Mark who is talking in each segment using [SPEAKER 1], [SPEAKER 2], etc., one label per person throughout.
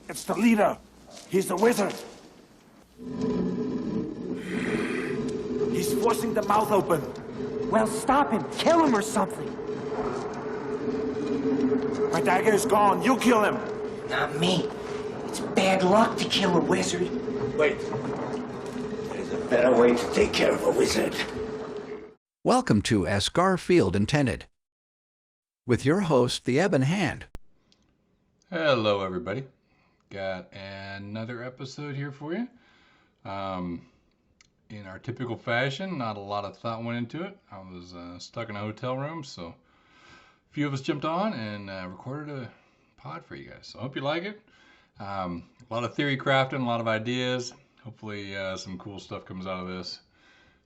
[SPEAKER 1] It's the leader. He's the wizard. He's forcing the mouth open.
[SPEAKER 2] Well, stop him. Kill him or something.
[SPEAKER 1] My dagger is gone. You kill him.
[SPEAKER 2] Not me. It's bad luck to kill a wizard.
[SPEAKER 1] Wait.
[SPEAKER 2] There's a better way to take care of a wizard.
[SPEAKER 3] Welcome to As Garfield Intended, with your host, the Ebon Hand.
[SPEAKER 4] Hello, everybody. Got another episode here for you. In our typical fashion, not a lot of thought went into it. I was stuck in a hotel room, so a few of us jumped on and recorded a pod for you guys. So I hope you like it. A lot of theory crafting, a lot of ideas. Hopefully some cool stuff comes out of this.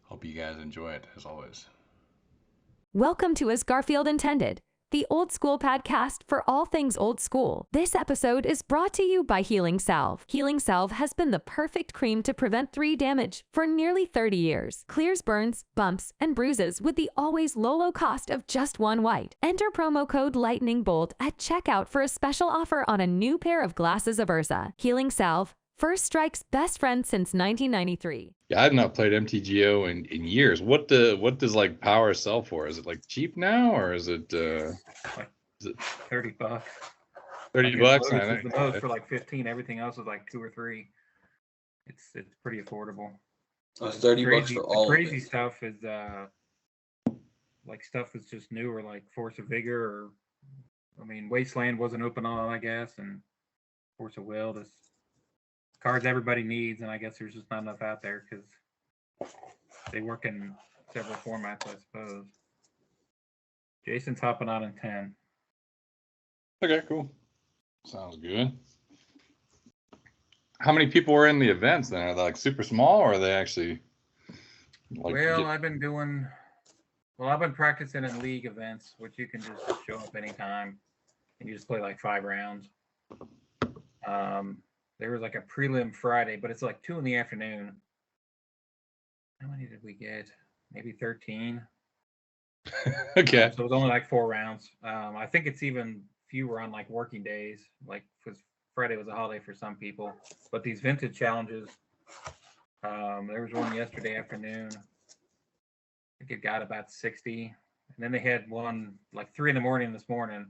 [SPEAKER 4] Hope you guys enjoy it, as always.
[SPEAKER 5] Welcome to As Garfield Intended, the old school podcast for all things old school. This episode is brought to you by Healing Salve. Healing Salve has been the perfect cream to prevent 3 damage for nearly 30 years. Clears burns, bumps, and bruises with the always low cost of just 1 white. Enter promo code Lightning Bolt at checkout for a special offer on a new pair of glasses of Ursa. Healing Salve, First Strike's best friend since 1993.
[SPEAKER 4] Yeah, I've not played MTGO in years. What does like power sell for? Is it like cheap now, or is it
[SPEAKER 6] $30.
[SPEAKER 4] $30?
[SPEAKER 6] Lotus is the most for like 15. Everything else is like 2 or 3. It's pretty affordable.
[SPEAKER 7] It's $30 for all.
[SPEAKER 6] The crazy
[SPEAKER 7] of it.
[SPEAKER 6] stuff is like stuff that's just new, or like Force of Vigor, or I mean Wasteland wasn't open on, I guess, and Force of Will. This cards everybody needs, and I guess there's just not enough out there because they work in several formats, I suppose. Jason's hopping on in 10.
[SPEAKER 4] Okay, cool. Sounds good. How many people were in the events then? Are they like super small, or are they actually like
[SPEAKER 6] I've been practicing in league events, which you can just show up anytime and you just play like 5 rounds. There was like a prelim Friday, but it's like 2 in the afternoon. How many did we get? Maybe 13.
[SPEAKER 4] Okay.
[SPEAKER 6] So it was only like 4 rounds. I think it's even fewer on like working days, like because Friday was a holiday for some people. But these vintage challenges, there was one yesterday afternoon. I think it got about 60. And then they had one like 3 a.m. this morning.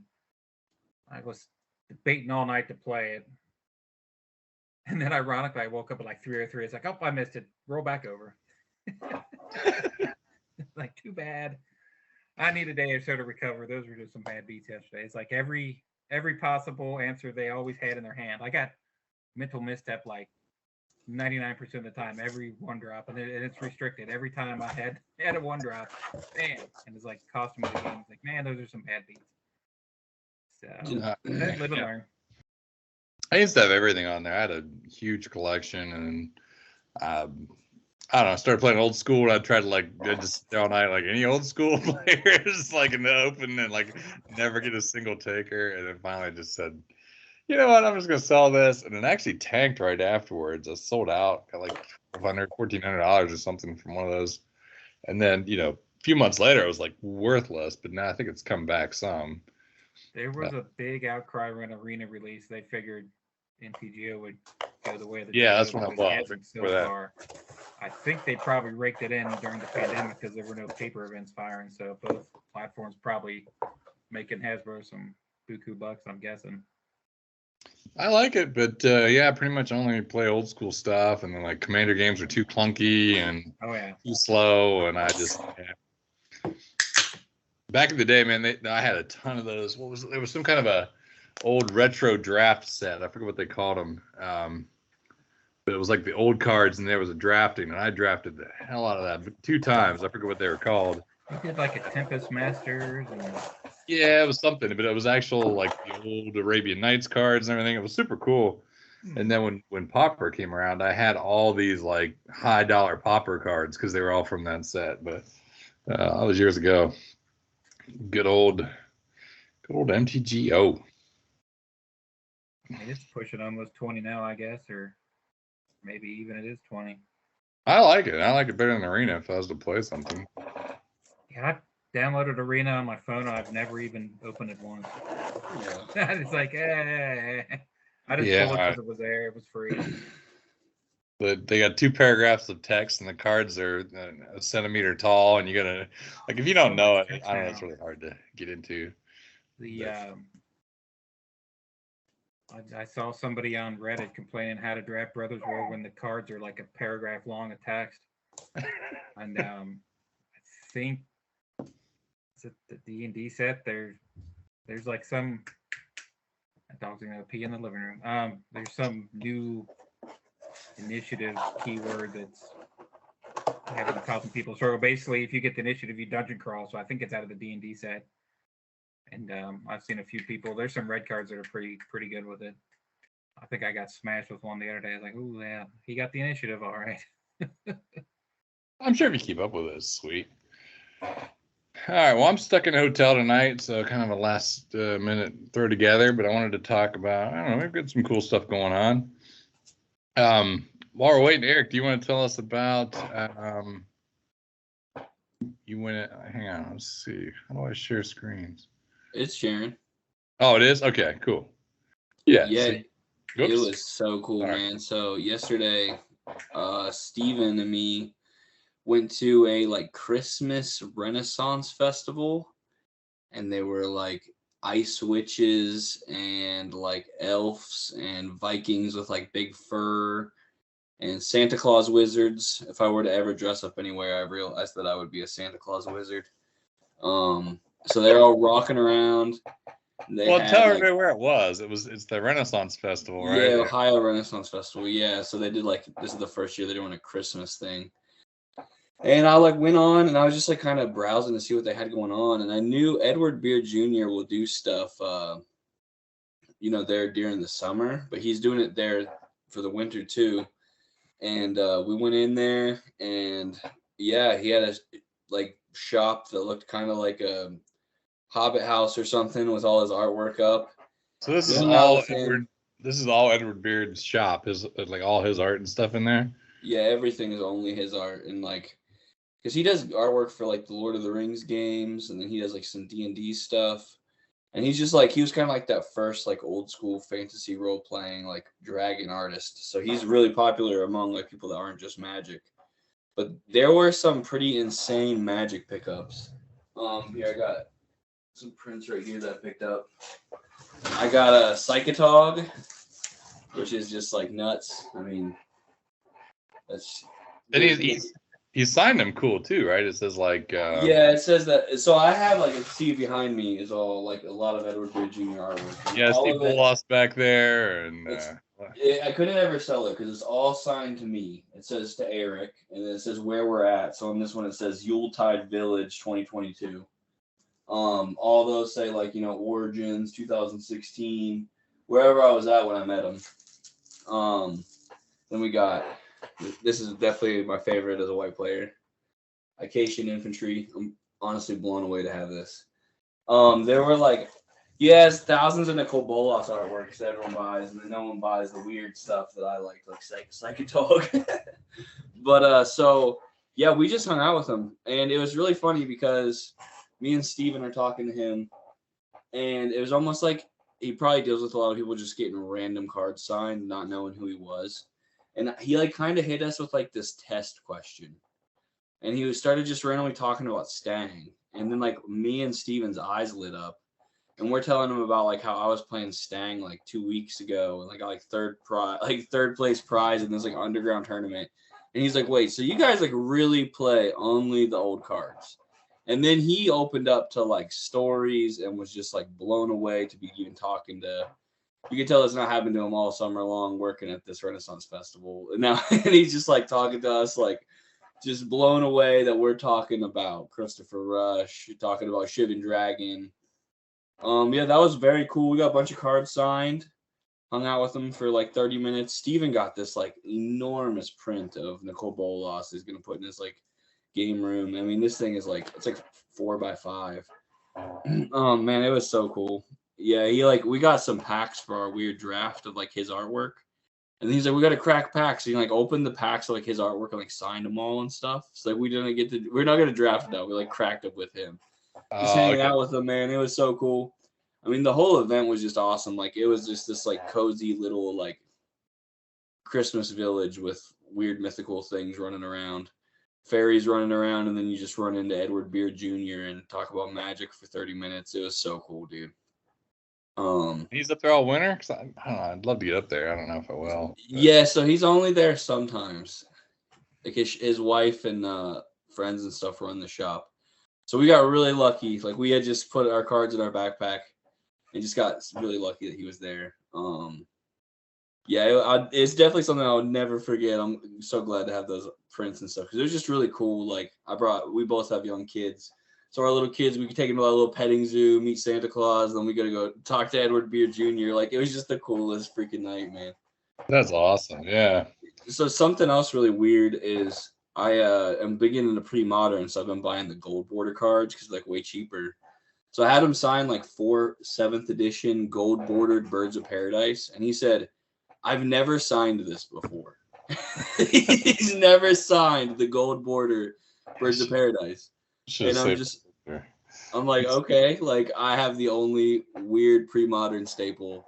[SPEAKER 6] I was debating all night to play it. And then ironically, I woke up at like 3:03. It's like, oh, I missed it. Roll back over. Like, too bad. I need a day or so to recover. Those were just some bad beats yesterday. It's like every possible answer they always had in their hand. I got mental misstep like 99% of the time, every 1 drop, and it's restricted. Every time I had a 1 drop, bam, and it's like costing me the game. It's like, man, those are some bad beats. So live and learn.
[SPEAKER 4] I used to have everything on there. I had a huge collection, and I don't know. I started playing old school, and I tried to I'd just stay all night like any old school players, like in the open, and like never get a single taker. And then finally, I just said, you know what? I'm just gonna sell this, and it actually tanked right afterwards. I sold out, got like $1,400 or something from one of those, and then a few months later, it was like worthless. But now I think it's come back some.
[SPEAKER 6] There was a big outcry when Arena release. They figured MTGO would go the way of the
[SPEAKER 4] that's what I bought
[SPEAKER 6] so far. I think they probably raked it in during the pandemic because there were no paper events firing. So both platforms probably making Hasbro some buku bucks, I'm guessing.
[SPEAKER 4] I like it, but pretty much only play old school stuff, and then like Commander games are too clunky and too slow, and I just. Back in the day, man, I had a ton of those. There was some kind of a old retro draft set. I forget what they called them. But it was like the old cards, and there was a drafting, and I drafted the hell out of that 2 times. I forget what they were called.
[SPEAKER 6] You did like a Tempest Masters.
[SPEAKER 4] Yeah, it was something, but it was actual like the old Arabian Nights cards and everything. It was super cool. And then when Pauper came around, I had all these like high dollar Pauper cards because they were all from that set. But that was years ago. Good old MTGO.
[SPEAKER 6] It's pushing almost 20 now, I guess, or maybe even it is 20.
[SPEAKER 4] I like it. I like it better than Arena if I was to play something.
[SPEAKER 6] Yeah, I downloaded Arena on my phone. I've never even opened it once. Yeah. It's like, I just
[SPEAKER 4] Yeah,
[SPEAKER 6] pulled it because it was there. It was free.
[SPEAKER 4] But they got 2 paragraphs of text, and the cards are a centimeter tall, and you gotta if you don't know it, I don't know, it's really hard to get into.
[SPEAKER 6] I saw somebody on Reddit complaining how to draft Brothers War when the cards are like a paragraph long of text. And I think the D&D set there's like some dog's gonna pee in the living room. There's some new initiative keyword that's having causing people struggle. Basically, if you get the initiative, you dungeon crawl. So I think it's out of the D&D set. And I've seen a few people. There's some red cards that are pretty good with it. I think I got smashed with one the other day. I was like, "Ooh, yeah, he got the initiative, all right."
[SPEAKER 4] I'm sure if you keep up with it, it's sweet. All right, well, I'm stuck in a hotel tonight, so kind of a last minute throw together. But I wanted to talk about, I don't know, we've got some cool stuff going on. While we're waiting, Eric, do you want to tell us about? You went. Hang on, let's see. How do I share screens?
[SPEAKER 7] It's Sharon.
[SPEAKER 4] Oh, it is? Okay, cool. Yeah.
[SPEAKER 7] Yeah,
[SPEAKER 4] So,
[SPEAKER 7] it was so cool,
[SPEAKER 4] All right.
[SPEAKER 7] man. So yesterday, Steven and me went to a like Christmas Renaissance festival, and they were like ice witches and like elves and Vikings with like big fur and Santa Claus wizards. If I were to ever dress up anywhere, I realized that I would be a Santa Claus wizard. So they're all rocking around.
[SPEAKER 4] Tell everybody where it was. It's the Renaissance Festival, right?
[SPEAKER 7] Yeah, Ohio Renaissance Festival. Yeah, so they did like, this is the first year they're doing a Christmas thing. And I like went on and I was just like kind of browsing to see what they had going on. And I knew Edward Beard Jr. will do stuff, there during the summer, but he's doing it there for the winter too. And we went in there and yeah, he had a like shop that looked kind of like a Hobbit house or something with all his artwork up.
[SPEAKER 4] So this is all Edward. This is all Edward Beard's shop. His like all his art and stuff in there.
[SPEAKER 7] Yeah, everything is only his art, and like, because he does artwork for like the Lord of the Rings games, and then he does like some D&D stuff. And he's just like, he was kind of like that first like old school fantasy role playing like dragon artist. So he's really popular among like people that aren't just Magic. But there were some pretty insane Magic pickups. Here I got some prints right here that I picked up. I got a Psychotog, which is just like nuts. I mean, that's.
[SPEAKER 4] And he signed them cool too, right? It says like.
[SPEAKER 7] Yeah, it says that. So I have like a see behind me is all like a lot of Edward Beard Jr. artwork.
[SPEAKER 4] Yeah, Steve Boloss back there, and.
[SPEAKER 7] I couldn't ever sell it because it's all signed to me. It says to Eric, and then it says where we're at. So on this one, it says Yuletide Village 2022. All those say like, Origins 2016, wherever I was at when I met him. Then we got, this is definitely my favorite as a white player, Acacian Infantry. I'm honestly blown away to have this. There were like, yes, thousands of Nicole Bolas artworks that everyone buys, and then no one buys the weird stuff that I like Psychotog. But so yeah, we just hung out with him, and it was really funny because me and Steven are talking to him, and it was almost like he probably deals with a lot of people just getting random cards signed, not knowing who he was. And he like kind of hit us with like this test question, and he started just randomly talking about Stang, and then like me and Steven's eyes lit up. And we're telling him about like how I was playing Stang like 2 weeks ago, and like I got like third place prize in this like underground tournament. And he's like, "Wait, so you guys like really play only the old cards?" And then he opened up to like stories and was just like blown away to be even talking to. You can tell it's not happened to him all summer long working at this Renaissance Festival. And now and he's just like talking to us like just blown away that we're talking about Christopher Rush, talking about Shivan Dragon. Yeah, that was very cool. We got a bunch of cards signed, hung out with them for like 30 minutes. Steven got this like enormous print of Nicole Bolas he's going to put in his like game room. I mean, this thing is like, it's like 4x5. Oh man, it was so cool. Yeah, we got some packs for our weird draft of like his artwork. And he's like, we got to crack packs. So he like opened the packs of like his artwork and like signed them all and stuff. So like we're not going to draft it out. We like cracked it with him. Just hanging out with him, man. It was so cool. I mean, the whole event was just awesome. Like, it was just this like cozy little like Christmas village with weird mythical things running around, fairies running around, and then you just run into Edward Beard Jr. and talk about magic for 30 minutes. It was so cool, dude.
[SPEAKER 4] He's up there all winter? 'Cause I don't know. I'd love to get up there. I don't know if I will. But
[SPEAKER 7] Yeah, so he's only there sometimes. Like his wife and friends and stuff run the shop. So we got really lucky. Like, we had just put our cards in our backpack and just got really lucky that he was there. Yeah, it's definitely something I would never forget. I'm so glad to have those prints and stuff because it was just really cool. Like, we both have young kids. So our little kids, we could take them to a little petting zoo, meet Santa Claus, then we got to go talk to Edward Beard Jr. Like, it was just the coolest freaking night, man.
[SPEAKER 4] that's awesome. Yeah.
[SPEAKER 7] So something else really weird is I am big into pre-modern, so I've been buying the gold border cards because they're like way cheaper. So I had him sign like 4 7th edition gold bordered Birds of Paradise, and he said, "I've never signed this before." He's never signed the gold border Birds of Paradise.
[SPEAKER 4] Should've
[SPEAKER 7] And
[SPEAKER 4] saved it.
[SPEAKER 7] I'm like, okay, like I have the only weird pre-modern staple.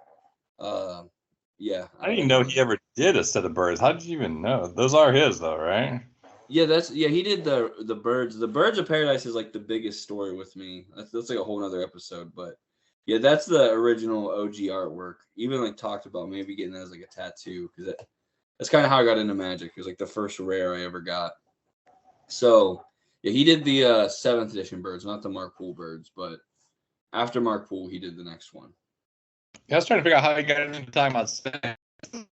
[SPEAKER 7] Yeah.
[SPEAKER 4] I didn't even know he ever did a set of birds. How did you even know? Those are his though, right?
[SPEAKER 7] Yeah, he did the birds. The Birds of Paradise is like the biggest story with me. That's like a whole nother episode, but yeah, that's the original OG artwork. Even like talked about maybe getting that as like a tattoo because that's kind of how I got into magic. It was like the first rare I ever got. So yeah, he did the 7th edition birds, not the Mark Poole birds, but after Mark Poole, he did the next one.
[SPEAKER 4] Yeah, I was trying to figure out how he got into talking about sex.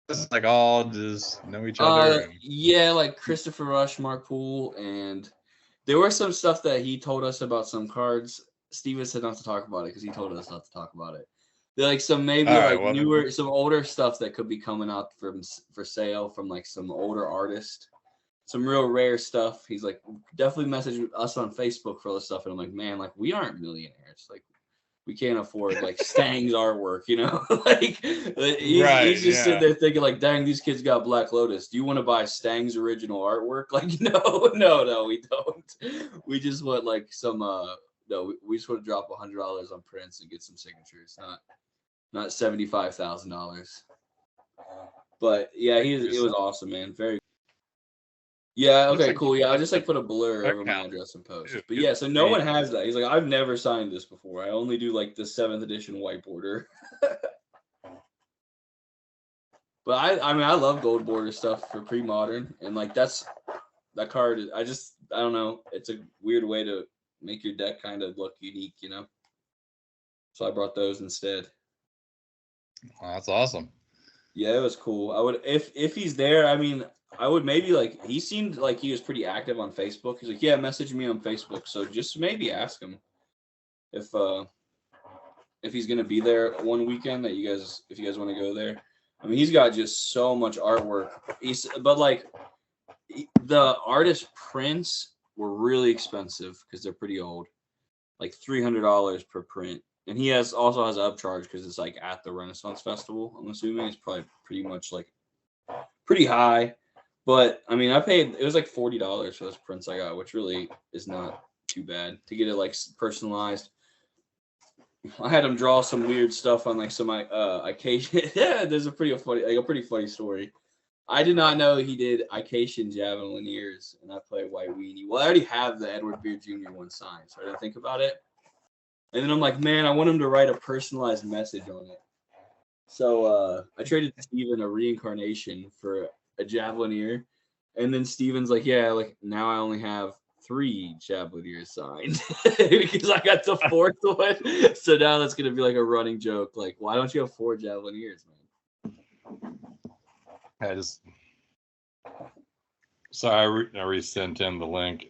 [SPEAKER 4] It's like all just know each other.
[SPEAKER 7] Yeah, like Christopher Rush, Mark Poole, and there was some stuff that he told us about some cards. Steven said not to talk about it because he told us not to talk about it. They're like some maybe newer, some older stuff that could be coming out for sale from like some older artist. Some real rare stuff. He's like, definitely message us on Facebook for all this stuff. And I'm like, man, like we aren't millionaires. Like we can't afford like Stang's artwork, you know? Like he's just sitting there thinking like, dang, these kids got Black Lotus. Do you want to buy Stang's original artwork? Like, no, we don't. We just want like some, we just want to drop $100 on prints and get some signatures. Not $75,000. But yeah, it was awesome, man. Very. Yeah, okay, cool. Yeah, I'll just like put a blur over my address and post. But yeah, so no one has that. He's like, I've never signed this before. I only do like the 7th edition white border. But I mean I love gold border stuff for pre-modern, and like that card I don't know. It's a weird way to make your deck kind of look unique, you know. So I brought those instead.
[SPEAKER 4] Wow, that's awesome.
[SPEAKER 7] Yeah, it was cool. I would if he's there, I mean I would maybe like he seemed like he was pretty active on Facebook. He's like, yeah, message me on Facebook. So just maybe ask him if he's gonna be there one weekend if you guys want to go there. I mean, he's got just so much artwork. But like the artist prints were really expensive because they're pretty old, like $300 per print. And he also has an upcharge because it's like at the Renaissance Festival. I'm assuming it's probably pretty much like pretty high. But I mean, it was like $40 for those prints I got, which really is not too bad to get it like personalized. I had him draw some weird stuff on like some Icatian. Yeah, there's a pretty funny story. I did not know he did Icatian Javelineers, and I play White Weenie. Well, I already have the Edward Beard Jr. one signed, so I didn't think about it. And then I'm like, man, I want him to write a personalized message on it. So I traded Steven a reincarnation for a Javelineer, and then Steven's like, yeah, like now I only have 3 Javelineers signed because I got the 4th one. So now that's gonna be like a running joke. Like, why don't you have 4 Javelineers, man?
[SPEAKER 4] I resent him the link.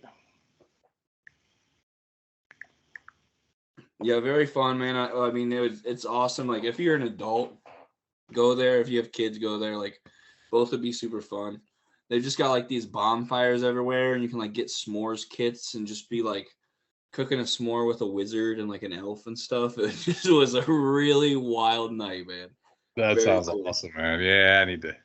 [SPEAKER 7] Yeah, very fun, man. I mean, it's awesome. Like, if you're an adult, go there. If you have kids, go there. Like, both would be super fun. They've just got like these bonfires everywhere, and you can like get s'mores kits and just be like cooking a s'more with a wizard and like an elf and stuff. It just was a really wild night, man.
[SPEAKER 4] That very sounds cool. Awesome, man. Yeah, I need to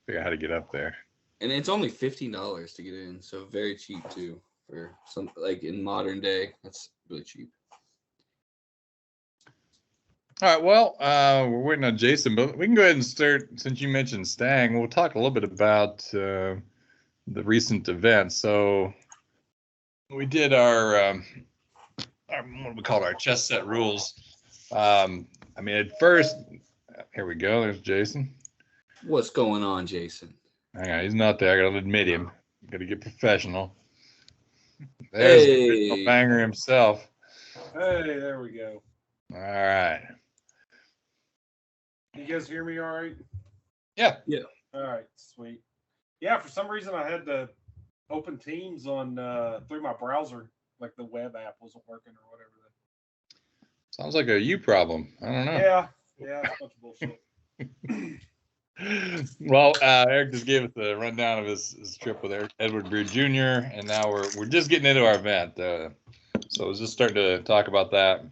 [SPEAKER 4] figure out how to get up there.
[SPEAKER 7] And it's only $15 to get in, so very cheap too for some like in modern day. That's really cheap.
[SPEAKER 4] All right. Well, we're waiting on Jason, but we can go ahead and start. Since you mentioned Stang, we'll talk a little bit about the recent events. So we did our what do we call it? Our chess set rules. I mean, at first, here we go. There's Jason.
[SPEAKER 7] What's going on, Jason?
[SPEAKER 4] Hang on, he's not there. I gotta admit him. Gotta get professional. There's the original banger himself.
[SPEAKER 8] Hey, there we go.
[SPEAKER 4] All right.
[SPEAKER 8] You guys hear me all right?
[SPEAKER 4] Yeah.
[SPEAKER 7] Yeah.
[SPEAKER 8] All right, sweet. Yeah, for some reason I had to open Teams on through my browser, like the web app wasn't working or whatever.
[SPEAKER 4] Sounds like a you problem. I don't know.
[SPEAKER 8] Yeah, it's a bunch of bullshit.
[SPEAKER 4] Well, Eric just gave us a rundown of his trip with Edward Brew Jr. And now we're just getting into our event. So I was just starting to talk about that.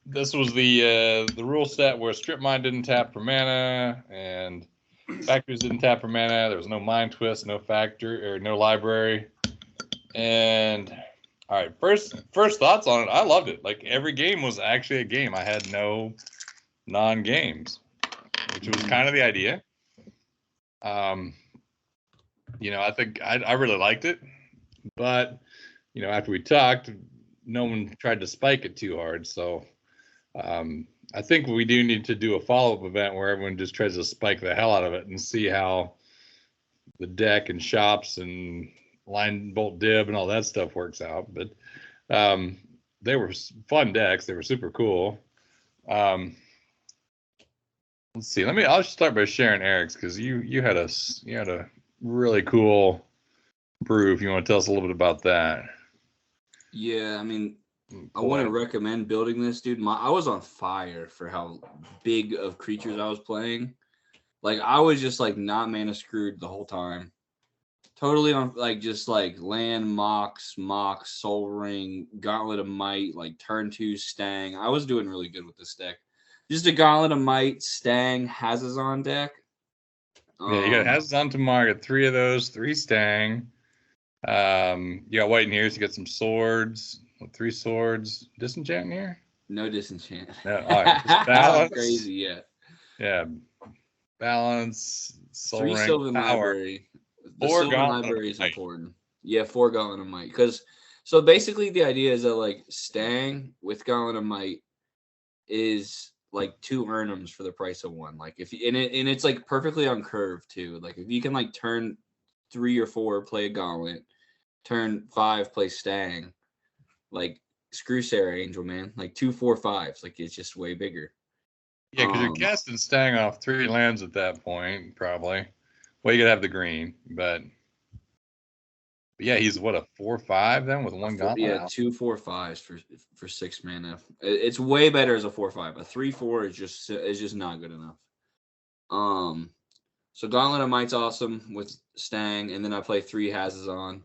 [SPEAKER 4] This was the rule set where Strip Mine didn't tap for mana and Factories didn't tap for mana. There was no Mind Twist, no Factory, or no Library. And all right, first thoughts on it. I loved it. Like every game was actually a game. I had no non-games, which was kind of the idea. I think I really liked it, but after we talked, no one tried to spike it too hard. So I think we do need to do a follow-up event where everyone just tries to spike the hell out of it and see how the deck and shops and line bolt dib and all that stuff works out. But they were fun decks. They were super cool. Let's see. I'll start by sharing Eric's because you had a really cool brew. If you want to tell us a little bit about that.
[SPEAKER 7] Yeah, I mean, I want to recommend building this, dude. I was on fire for how big of creatures I was playing. Like I was just like not mana screwed the whole time. Totally on like just like land, Mox, Soul Ring, Gauntlet of Might, like turn 2 Stang. I was doing really good with this deck. Just a Gauntlet of Might, Stang, Hazazon deck.
[SPEAKER 4] Yeah, you got Hazazon tomorrow. Got 3 of those, 3 Stang. You got White in here, so you got some swords. 3 swords. Disenchant in here?
[SPEAKER 7] No disenchant.
[SPEAKER 4] No, all right. Just balance.
[SPEAKER 7] Crazy, yeah.
[SPEAKER 4] Yeah. Balance. Soul
[SPEAKER 7] 3
[SPEAKER 4] Ring,
[SPEAKER 7] Sylvan
[SPEAKER 4] power.
[SPEAKER 7] Library. The
[SPEAKER 4] 4
[SPEAKER 7] Sylvan
[SPEAKER 4] Gauntlet
[SPEAKER 7] Library is
[SPEAKER 4] of Might.
[SPEAKER 7] important. Yeah, 4 Gauntlet of Might. Because so basically the idea is that like Stang with Gauntlet of Might is like 2 Urnums for the price of 1. Like if and it's like perfectly on curve too. Like if you can like turn 3 or 4 play a Gauntlet, turn 5 play Stang, like screw Sarah Angel, man. Like 2 4 5s. Like it's just way bigger.
[SPEAKER 4] Yeah, because you're casting Stang off 3 lands at that point, probably. Well, you could have the green, but yeah, he's what, a 4/5 then with 1 Gauntlet?
[SPEAKER 7] Yeah, 2 4 5s for 6 mana. It's way better as a 4/5. A 3/4 is just not good enough. So Gauntlet of Might's awesome with Stang, and then I play 3 Hazazon,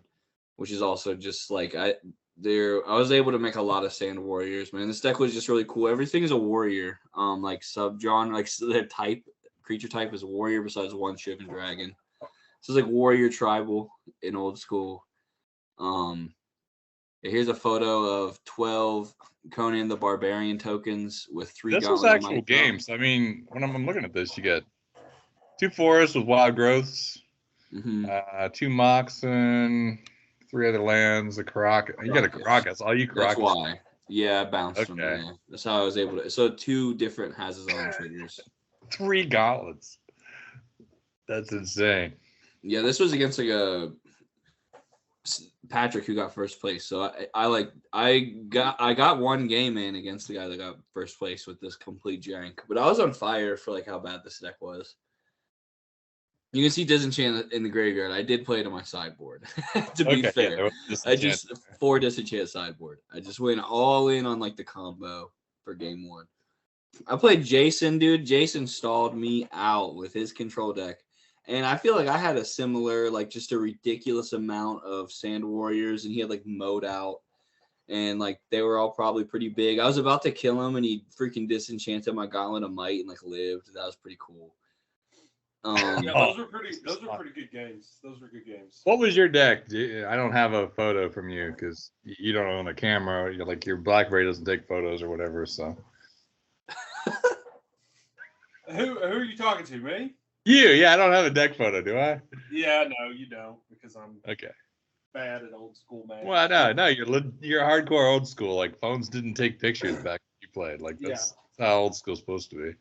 [SPEAKER 7] which is also just like I was able to make a lot of Sand Warriors, man. This deck was just really cool. Everything is a warrior. Like sub-genre, like the creature type is warrior besides 1 Shivan Dragon. So it's like warrior tribal in old school. Here's a photo of 12 Conan the Barbarian tokens with 3
[SPEAKER 4] This was actual games. I mean, when I'm looking at this, you get 2 forests with wild growths, 2 Moxen, 3 other lands, a Karakas. You got a Karakas. All you Karakas.
[SPEAKER 7] That's why. Yeah, I bounced from there. That's how I was able to. So 2 different Hazazon triggers.
[SPEAKER 4] 3 gauntlets. That's insane.
[SPEAKER 7] Yeah, this was against like a Patrick who got first place. So I got 1 game in against the guy that got first place with this complete jank. But I was on fire for like how bad this deck was. You can see Disenchant in the graveyard. I did play it on my sideboard. To be fair, I just 4 Disenchant sideboard. I just went all in on like the combo for game 1. I played Jason, dude. Jason stalled me out with his control deck. And I feel like I had a similar, like just a ridiculous amount of Sand Warriors, and he had like mowed out, and like they were all probably pretty big. I was about to kill him, and he freaking disenchanted my Gauntlet of Might and like lived. That was pretty cool.
[SPEAKER 8] Yeah, those are pretty good games. Those were good games.
[SPEAKER 4] What was your deck? I don't have a photo from you because you don't own a camera. You're like your BlackBerry doesn't take photos or whatever. So
[SPEAKER 8] Who are you talking to? Me?
[SPEAKER 4] you, yeah, I don't have a deck photo, do I?
[SPEAKER 8] Yeah, no, you don't, because I'm
[SPEAKER 4] Okay.
[SPEAKER 8] bad at old school Magic.
[SPEAKER 4] Well, no, you're hardcore old school. Like phones didn't take pictures back when you played. Like that's how old school's supposed to be.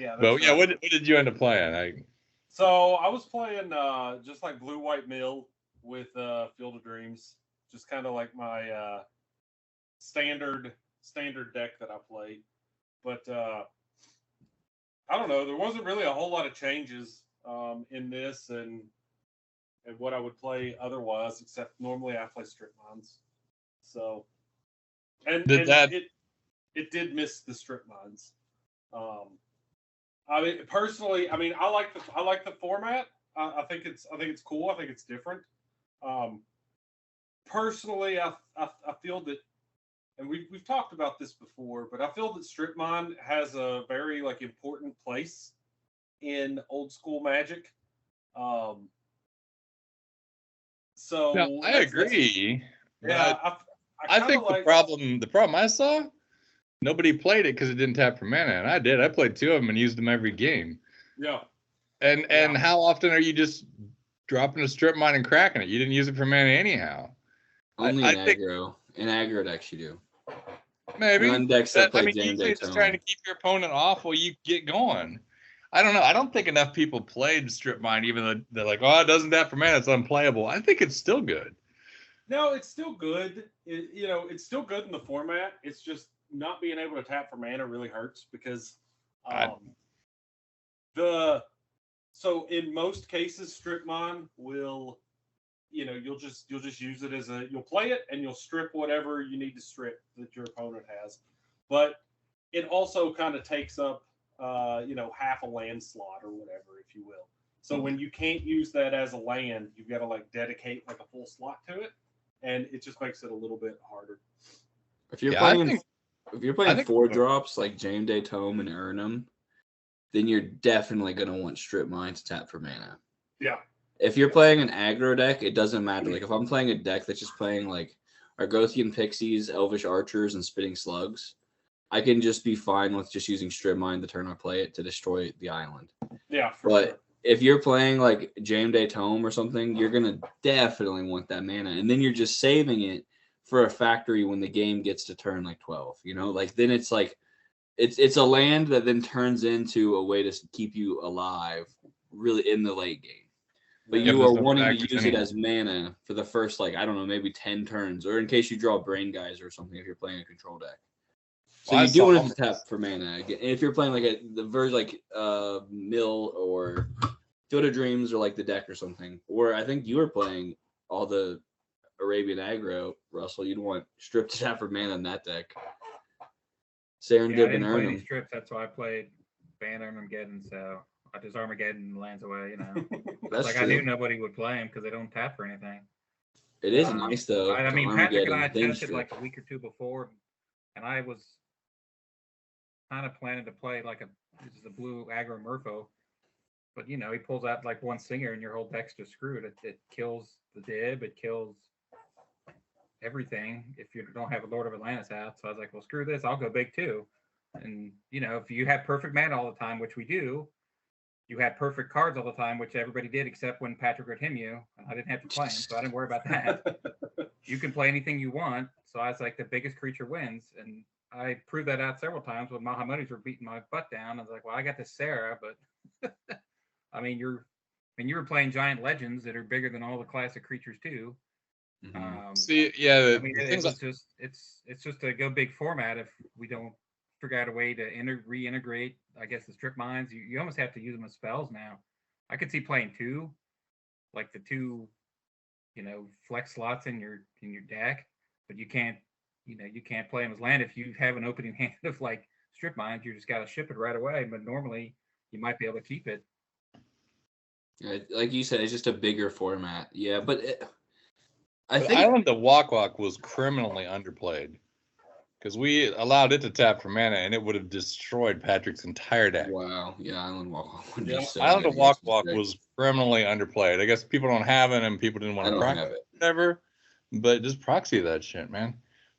[SPEAKER 8] Yeah.
[SPEAKER 4] But yeah,
[SPEAKER 8] right.
[SPEAKER 4] what did you end up playing?
[SPEAKER 8] So I was playing just like Blue White Mill with Field of Dreams, just kind of like my standard deck that I played. But I don't know, there wasn't really a whole lot of changes in this and what I would play otherwise, except normally I play strip mines. So and it did miss the strip mines. I mean, personally, I mean, I like the format. I think it's cool. I think it's different. Personally, I feel that, and we've talked about this before, but I feel that strip mine has a very like important place in old school Magic. So
[SPEAKER 4] No, I agree.
[SPEAKER 8] Yeah,
[SPEAKER 4] I think the problem I saw, nobody played it because it didn't tap for mana, and I did. I played 2 of them and used them every game.
[SPEAKER 8] Yeah.
[SPEAKER 4] And how often are you just dropping a strip mine and cracking it? You didn't use it for mana anyhow.
[SPEAKER 7] Only in aggro. In aggro decks you do.
[SPEAKER 4] Maybe.
[SPEAKER 7] On decks that play
[SPEAKER 4] usually it's trying to keep your opponent off while you get going. I don't know. I don't think enough people played strip mine, even though they're like, oh, it doesn't tap for mana, it's unplayable. I think it's still good.
[SPEAKER 8] No, it's still good. It's still good in the format. It's just not being able to tap for mana really hurts because so in most cases strip mine will you'll just use it as you'll play it and you'll strip whatever you need to strip that your opponent has, but it also kind of takes up half a land slot or whatever, if you will. So when you can't use that as a land, you've got to like dedicate like a full slot to it, and it just makes it a little bit harder.
[SPEAKER 7] If you're playing 4-drops like Jame Day Tome and Urnum, then you're definitely going to want strip mine to tap for mana.
[SPEAKER 8] Yeah.
[SPEAKER 7] If you're playing an aggro deck, it doesn't matter. Like if I'm playing a deck that's just playing like Argothian Pixies, Elvish Archers, and Spitting Slugs, I can just be fine with just using strip mine the turn I play it to destroy the island.
[SPEAKER 8] Yeah,
[SPEAKER 7] sure. If you're playing like Jame Day Tome or something, you're gonna definitely want that mana, and then you're just saving it for a factory when the game gets to turn like 12. Like then it's like it's a land that then turns into a way to keep you alive, really in the late game. But you are wanting to use it as mana for the first maybe 10 turns, or in case you draw Brain Geyser or something if you're playing a control deck. So you do want to tap for mana. And if you're playing like the version like Mill or Field of Dreams or like the deck or something, or I think you were playing all the Arabian aggro, Russell, you'd want strip to tap for mana in that deck. Serendip and Urnum.
[SPEAKER 6] Strips, that's why I played Ban Armageddon, so I just Armageddon lands away,
[SPEAKER 7] That's
[SPEAKER 6] like
[SPEAKER 7] true.
[SPEAKER 6] I knew nobody would play him because they don't tap for anything.
[SPEAKER 7] It is nice though.
[SPEAKER 6] I mean, Patrick and I tested
[SPEAKER 7] strip.
[SPEAKER 6] like a week or two before, and I was kind of planning to play like this is the blue aggro Murpho, but he pulls out like one Singer and your whole deck's just screwed. It kills the Dib, it kills everything if you don't have a Lord of Atlantis out. So I was like, well, screw this, I'll go big too. And if you have perfect mana all the time, which we do, you had perfect cards all the time, which everybody did except when Patrick would him you. I didn't have to play him, so I didn't worry about that. You can play anything you want. So I was like, the biggest creature wins. And I proved that out several times when Mahamoudis were beating my butt down. I was like, well, I got this Sarah, but I mean, you were playing giant legends that are bigger than all the classic creatures too.
[SPEAKER 7] Mm-hmm.
[SPEAKER 6] It's just a go big format if we don't figure out a way to reintegrate, I guess, the strip mines. You almost have to use them as spells now. I could see playing 2, like the 2, flex slots in your deck, but you can't play them as land if you have an opening hand of like strip mines. You just got to ship it right away. But normally you might be able to keep it.
[SPEAKER 7] Yeah, like you said, it's just a bigger format. Yeah, but I think
[SPEAKER 4] Island of Wak-Wak was criminally underplayed. because we allowed it to tap for mana, and it would have destroyed Patrick's entire deck.
[SPEAKER 7] Wow. Yeah, Island Walk would
[SPEAKER 8] Yeah,
[SPEAKER 7] be so
[SPEAKER 4] Island
[SPEAKER 7] good
[SPEAKER 4] of Walk
[SPEAKER 7] against
[SPEAKER 4] Walk
[SPEAKER 7] this deck.
[SPEAKER 4] was criminally underplayed. I guess people don't have it, and people didn't want
[SPEAKER 7] I
[SPEAKER 4] to
[SPEAKER 7] don't
[SPEAKER 4] proxy
[SPEAKER 7] have it.
[SPEAKER 4] whatever. But just proxy that shit, man.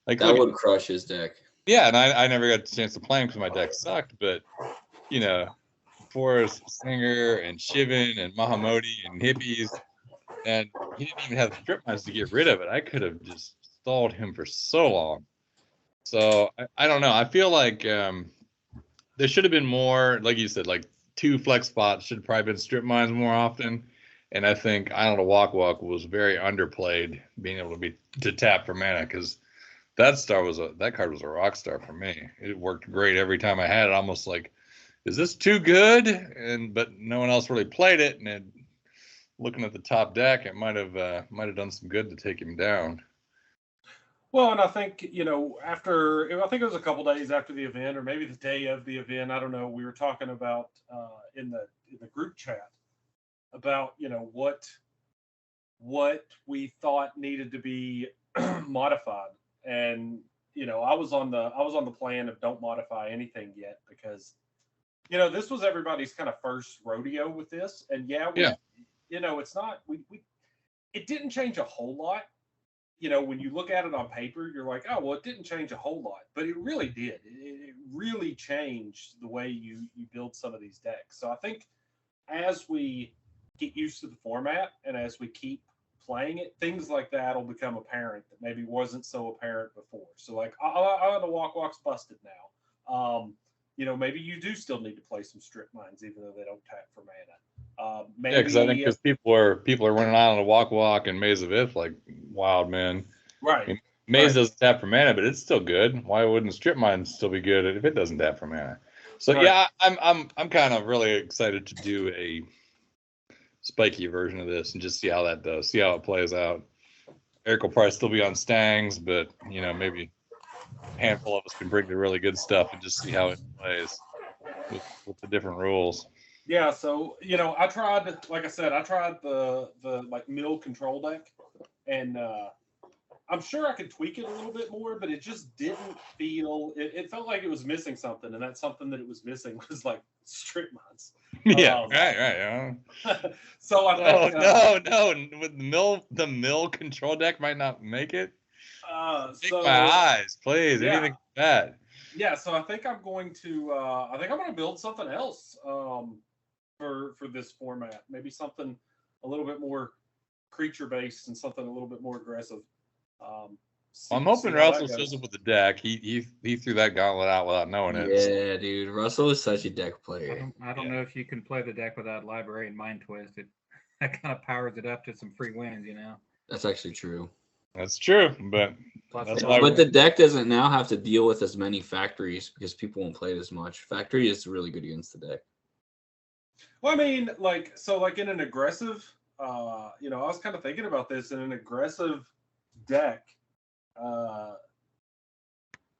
[SPEAKER 4] Like
[SPEAKER 7] That
[SPEAKER 4] look,
[SPEAKER 7] would crush his deck.
[SPEAKER 4] yeah, and I never got a chance to play him because my deck sucked. But you know, Forrest Singer and Shivan and Mahamodi and Hippies, and he didn't even have strip mines to get rid of it. I could have just stalled him for so long. So I don't know. I feel like there should have been more, like you said, like 2 flex spots should have probably been strip mines more often. And I think Island of Walk Walk was very underplayed, being able to tap for mana, because that card was a rock star for me. It worked great every time I had it. Almost like, is this too good? But no one else really played it, and looking at the top deck, it might have done some good to take him down.
[SPEAKER 8] Well, and I think, I think it was a couple days after the event, or maybe the day of the event. I don't know. We were talking about in the group chat about what we thought needed to be modified, and I was on the plan of don't modify anything yet, because this was everybody's kind of first rodeo with this, and it's not it didn't change a whole lot. When you look at it on paper, you're like, oh, well, it didn't change a whole lot, but it really did. It really changed the way you build some of these decks. So I think as we get used to the format and as we keep playing it, things like that will become apparent that maybe wasn't so apparent before. So like, the Walk Walk's busted now. Maybe you do still need to play some strip mines, even though they don't tap for mana. Maybe,
[SPEAKER 4] because I think people are running Island of Walk Walk and Maze of Ith like wild, man.
[SPEAKER 8] Right.
[SPEAKER 4] I mean, Maze doesn't tap for mana, but it's still good. Why wouldn't strip mine still be good if it doesn't tap for mana? So
[SPEAKER 8] Right.
[SPEAKER 4] yeah, I'm kind of really excited to do a spiky version of this and just see how that does, see how it plays out. Eric will probably still be on Stangs, but maybe a handful of us can bring the really good stuff and just see how it plays with the different rules.
[SPEAKER 8] Yeah, so I tried, like I said, the like mill control deck, and I'm sure I could tweak it a little bit more, but it just didn't feel. It felt like it was missing something, and that's something that it was missing was like strip mines.
[SPEAKER 4] Yeah, right.
[SPEAKER 8] So I think,
[SPEAKER 4] no. With the mill control deck might not make it. Take
[SPEAKER 8] so
[SPEAKER 4] my eyes, please.
[SPEAKER 8] yeah.
[SPEAKER 4] Anything like that.
[SPEAKER 8] Yeah, so I think I'm going to build something else for this format. Maybe something a little bit more creature based and something a little bit more aggressive.
[SPEAKER 4] I'm hoping Russell shows up with the deck. He threw that gauntlet out without knowing it.
[SPEAKER 7] Yeah, dude. Russell is such a deck player.
[SPEAKER 6] I don't know if you can play the deck without Library and Mind Twist. That kind of powers it up to some free wins,
[SPEAKER 7] That's actually true.
[SPEAKER 4] That's true, but
[SPEAKER 8] That's
[SPEAKER 4] why
[SPEAKER 7] But the deck doesn't now have to deal with as many factories because people won't play it as much. Factory is really good against the deck.
[SPEAKER 8] Well, I mean, like in an aggressive, I was kind of thinking about this in an aggressive deck.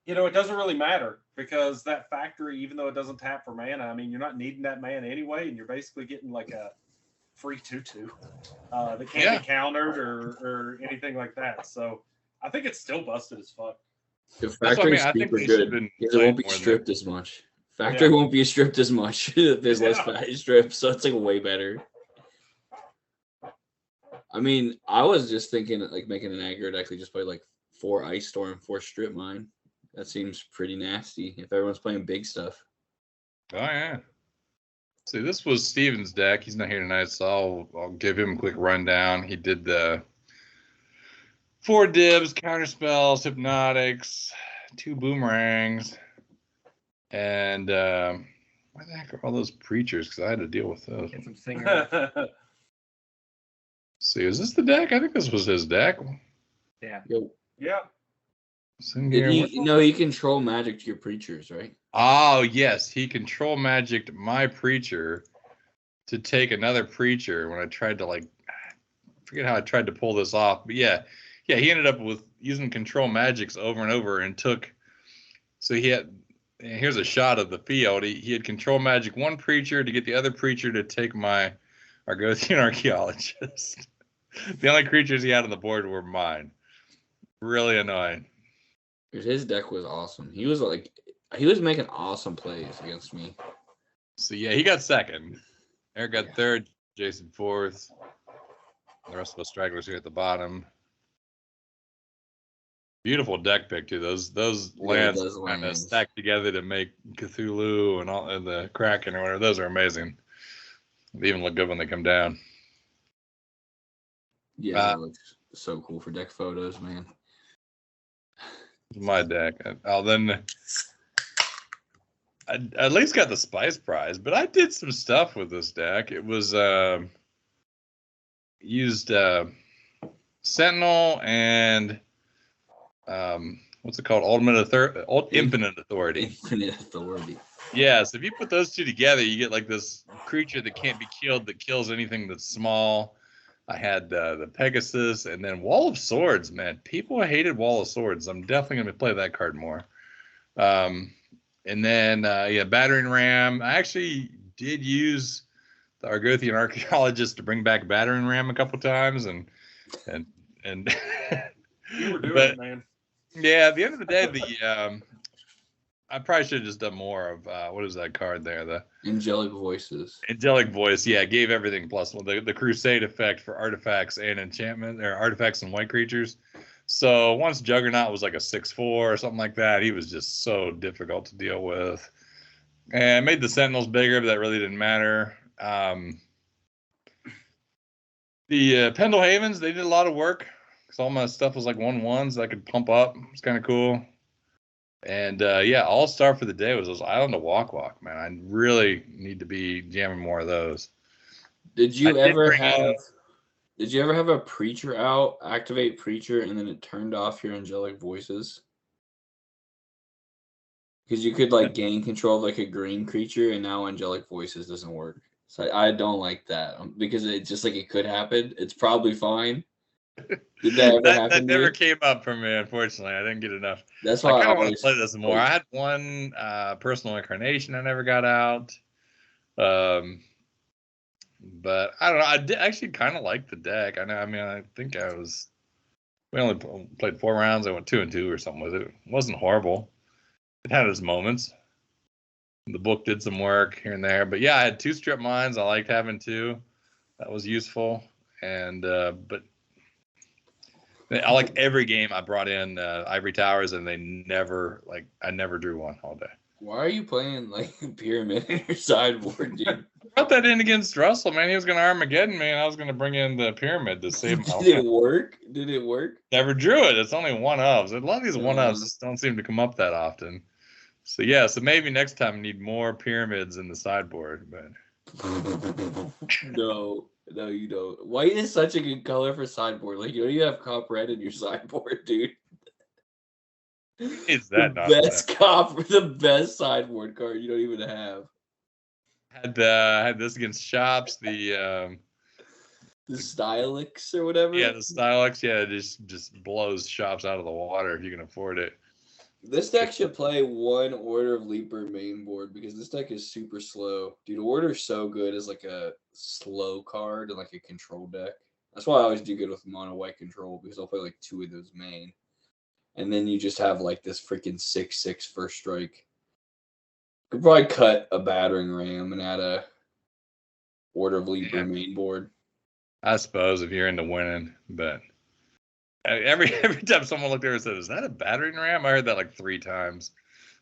[SPEAKER 8] It doesn't really matter because that factory, even though it doesn't tap for mana, I mean, you're not needing that mana anyway, and you're basically getting like a free 2/2 that can't be countered or anything like that. So I think it's still busted as fuck.
[SPEAKER 7] The
[SPEAKER 4] That's what I
[SPEAKER 7] factory
[SPEAKER 4] mean. I
[SPEAKER 7] is
[SPEAKER 4] think
[SPEAKER 7] super
[SPEAKER 4] they should have
[SPEAKER 7] good
[SPEAKER 4] been
[SPEAKER 7] because it won't be
[SPEAKER 4] played more
[SPEAKER 7] stripped as much. Factory won't be stripped as much. There's less
[SPEAKER 8] Yeah.
[SPEAKER 7] factory strips, so it's like way better. I mean, I was just thinking like making an aggro deck, just play like 4 Ice Storm, 4 Strip Mine. That seems pretty nasty if everyone's playing big stuff.
[SPEAKER 4] Oh yeah. See, this was Steven's deck. He's not here tonight, so I'll give him a quick rundown. He did the 4 dibs, counter spells, hypnotics, 2 boomerangs, and where the heck are all those preachers? Because I had to deal with those.
[SPEAKER 6] Get some singers.
[SPEAKER 4] See, is this the deck? I think this was his deck.
[SPEAKER 6] Yeah.
[SPEAKER 7] Yo,
[SPEAKER 8] Yeah.
[SPEAKER 7] you control magic to your preachers, right?
[SPEAKER 4] Oh, yes. He control magicked my preacher to take another preacher when I tried to, I forget how I tried to pull this off. But yeah, he ended up with using control magics over and over and took. So he had, here's a shot of the field. He had control magic one preacher to get the other preacher to take my Argothian archaeologist. The only creatures he had on the board were mine. Really annoying.
[SPEAKER 7] His deck was awesome. He was making awesome plays against me.
[SPEAKER 4] So yeah, he got second. Eric got
[SPEAKER 7] Yeah.
[SPEAKER 4] third. Jason fourth. The rest of us stragglers here at the bottom. Beautiful deck pick too. Those lands
[SPEAKER 7] those
[SPEAKER 4] kind of
[SPEAKER 7] lands.
[SPEAKER 4] stacked together to make Cthulhu and all and the Kraken or whatever. Those are amazing. They even look good when they come down.
[SPEAKER 7] Yeah, that looks so cool for deck photos, man.
[SPEAKER 4] My deck. I'll then. I at least got the Spice Prize, but I did some stuff with this deck. It was used Sentinel and what's it called? Infinite Authority.
[SPEAKER 7] Infinite Authority.
[SPEAKER 4] Yeah, so if you put those two together, you get like this creature that can't be killed that kills anything that's small. I had the Pegasus and then Wall of Swords, man. People hated Wall of Swords. I'm definitely going to play that card more. And then, Battering Ram. I actually did use the Argothian Archaeologist to bring back Battering Ram a couple times. And
[SPEAKER 8] You were doing
[SPEAKER 4] but,
[SPEAKER 8] it, man.
[SPEAKER 4] yeah, at the end of the day, I probably should have just done more of what is that card there? The
[SPEAKER 7] Angelic Voices.
[SPEAKER 4] Angelic Voice. Yeah, gave everything plus one. The Crusade effect for artifacts and enchantment, or artifacts and white creatures. So once Juggernaut was like a 6/4 or something like that, he was just so difficult to deal with. And made the Sentinels bigger, but that really didn't matter. The Pendle Havens, they did a lot of work because all my stuff was like 1/1s that I could pump up. It's kind of cool. And all-star for the day was those Island of Walk, man. I really need to be jamming more of those.
[SPEAKER 7] Did you
[SPEAKER 4] I did
[SPEAKER 7] ever
[SPEAKER 4] bring in-
[SPEAKER 7] have a Preacher out, activate Preacher, and then it turned off your Angelic Voices? Because you could like gain control of like a green creature, and now Angelic Voices doesn't work. So I don't like that because it's just like it could happen. It's probably fine. Did that ever happen?
[SPEAKER 4] That never
[SPEAKER 7] dude?
[SPEAKER 4] came up for me, unfortunately. I didn't get enough.
[SPEAKER 7] That's
[SPEAKER 4] I
[SPEAKER 7] why I
[SPEAKER 4] kind of want to
[SPEAKER 7] always
[SPEAKER 4] play this more. I had one personal incarnation I never got out. But I don't know. I did actually kind of like the deck. I think we only played 4 rounds. I went 2-2 or something with it. It wasn't horrible. It had its moments. The book did some work here and there. But yeah, I had 2 strip mines. I liked having 2. That was useful. And but I like every game I brought in Ivory Towers, and I never drew one all day.
[SPEAKER 7] Why are you playing like Pyramid in your sideboard, dude?
[SPEAKER 4] I brought that in against Russell, man. He was going to Armageddon me, and I was going to bring in the Pyramid to save him.
[SPEAKER 7] Did it work? Did it work?
[SPEAKER 4] Never drew it. It's only one-ofs. A lot of these one-ofs just don't seem to come up that often. So yeah, so maybe next time we need more Pyramids in the sideboard. But
[SPEAKER 7] No, you don't. White is such a good color for sideboard. Like you don't even have cop red in your sideboard, dude.
[SPEAKER 4] It's that
[SPEAKER 7] the best sideboard card you don't even have.
[SPEAKER 4] Had this against Shops, the
[SPEAKER 7] Stylix or whatever.
[SPEAKER 4] Yeah, the Stylix, yeah, just blows Shops out of the water if you can afford it.
[SPEAKER 7] This deck should play one Order of Leaper main board because this deck is super slow. Dude, Order's so good as like a slow card and like a control deck. That's why I always do good with mono white control because I'll play like 2 of those main. And then you just have like this freaking 6/6 first strike. Could probably cut a Battering Ram and add a Order of Leaper main board.
[SPEAKER 4] I suppose if you're into winning, but every time someone looked there and said, "Is that a Battering Ram?" I heard that like 3 times,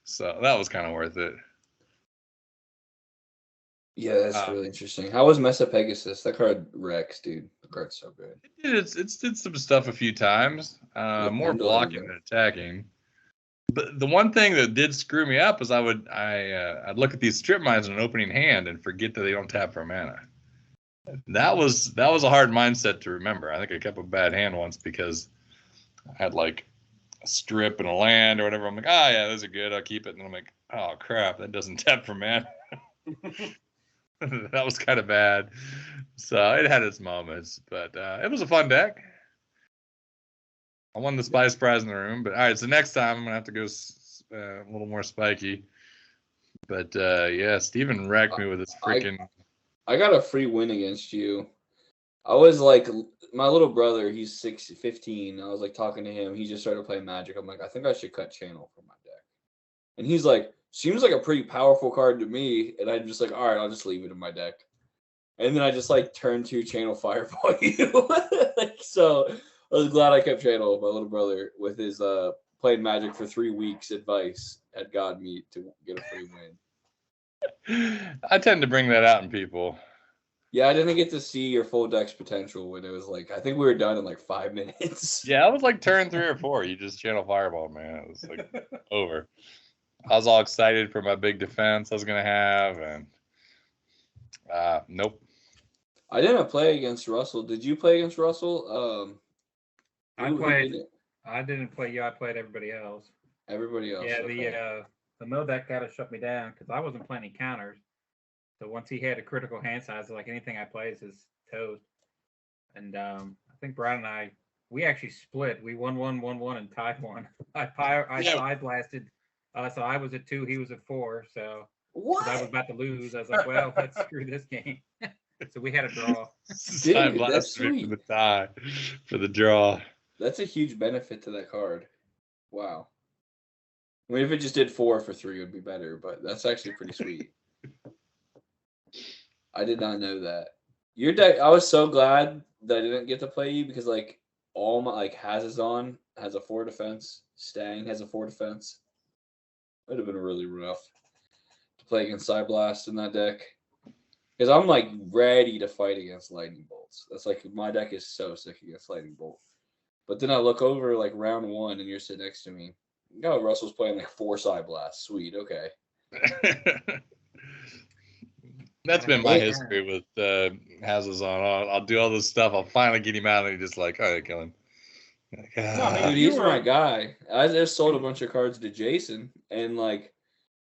[SPEAKER 4] so that was kind of worth it.
[SPEAKER 7] Yeah, that's really interesting. How was Mesa Pegasus? That card wrecks, dude. The card's so good.
[SPEAKER 4] It's did some stuff a few times, more blocking than attacking. But the one thing that did screw me up is I'd look at these strip mines in an opening hand and forget that they don't tap for mana. That was a hard mindset to remember. I think I kept a bad hand once because I had like a strip and a land or whatever. I'm like, yeah, those are good. I'll keep it. And I'm like, oh crap, that doesn't tap for mana. That was kind of bad. So it had its moments, but it was a fun deck. I won the Spice Prize in the room, but all right. So next time I'm gonna have to go a little more spiky. But yeah, Steven wrecked me with his freaking.
[SPEAKER 7] I got a free win against you. I was like, my little brother, he's 15. I was like talking to him. He just started playing Magic. I'm like, I think I should cut channel for my deck. And he's like, seems like a pretty powerful card to me. And I'm just like, all right, I'll just leave it in my deck. And then I just like turn 2 channel Fireball you. Like, so I was glad I kept channel. My little brother with his playing Magic for 3 weeks advice had got me to get a free win.
[SPEAKER 4] I tend to bring that out in people.
[SPEAKER 7] Yeah, I didn't get to see your full deck's potential when it was like, I think we were done in like 5 minutes.
[SPEAKER 4] Yeah, I was like turn 3 or 4. You just channel Fireball, man. It was like over. I was all excited for my big defense I was gonna have, and nope.
[SPEAKER 7] I didn't play against Russell. Did you play against Russell?
[SPEAKER 6] I played. I didn't play you. I played everybody else.
[SPEAKER 7] Everybody else.
[SPEAKER 6] Yeah,
[SPEAKER 7] okay.
[SPEAKER 6] the Mill deck kind of shut me down because I wasn't playing any counters. So once he had a critical hand size, like anything I play is his toast. And I think Brian and I, we actually split. We won 1-1 and tied 1. I side blasted. So I was at 2, he was at 4. So
[SPEAKER 7] what?
[SPEAKER 6] I was about to lose. I was like, well, let's screw this game. So we had a draw.
[SPEAKER 7] Dude, that's sweet.
[SPEAKER 4] For the tie, for the draw.
[SPEAKER 7] That's a huge benefit to that card. Wow. I mean, if it just did 4 for 3, it would be better, but that's actually pretty sweet. I did not know that. Your deck, I was so glad that I didn't get to play you because, like, all my, like, Hazazon has a 4 defense. Stang has a 4 defense. It would have been really rough to play against Psyblast in that deck. Because I'm, like, ready to fight against Lightning Bolts. That's, like, my deck is so sick against Lightning Bolt. But then I look over, like, round 1, and you're sitting next to me. No, Russell's playing, like, 4 Psyblasts. Sweet, okay.
[SPEAKER 4] That's been my history with Hazazon. I'll do all this stuff. I'll finally get him out, and he's just like, all right, kill him. Like,
[SPEAKER 7] Dude, he's my guy. I just sold a bunch of cards to Jason, and like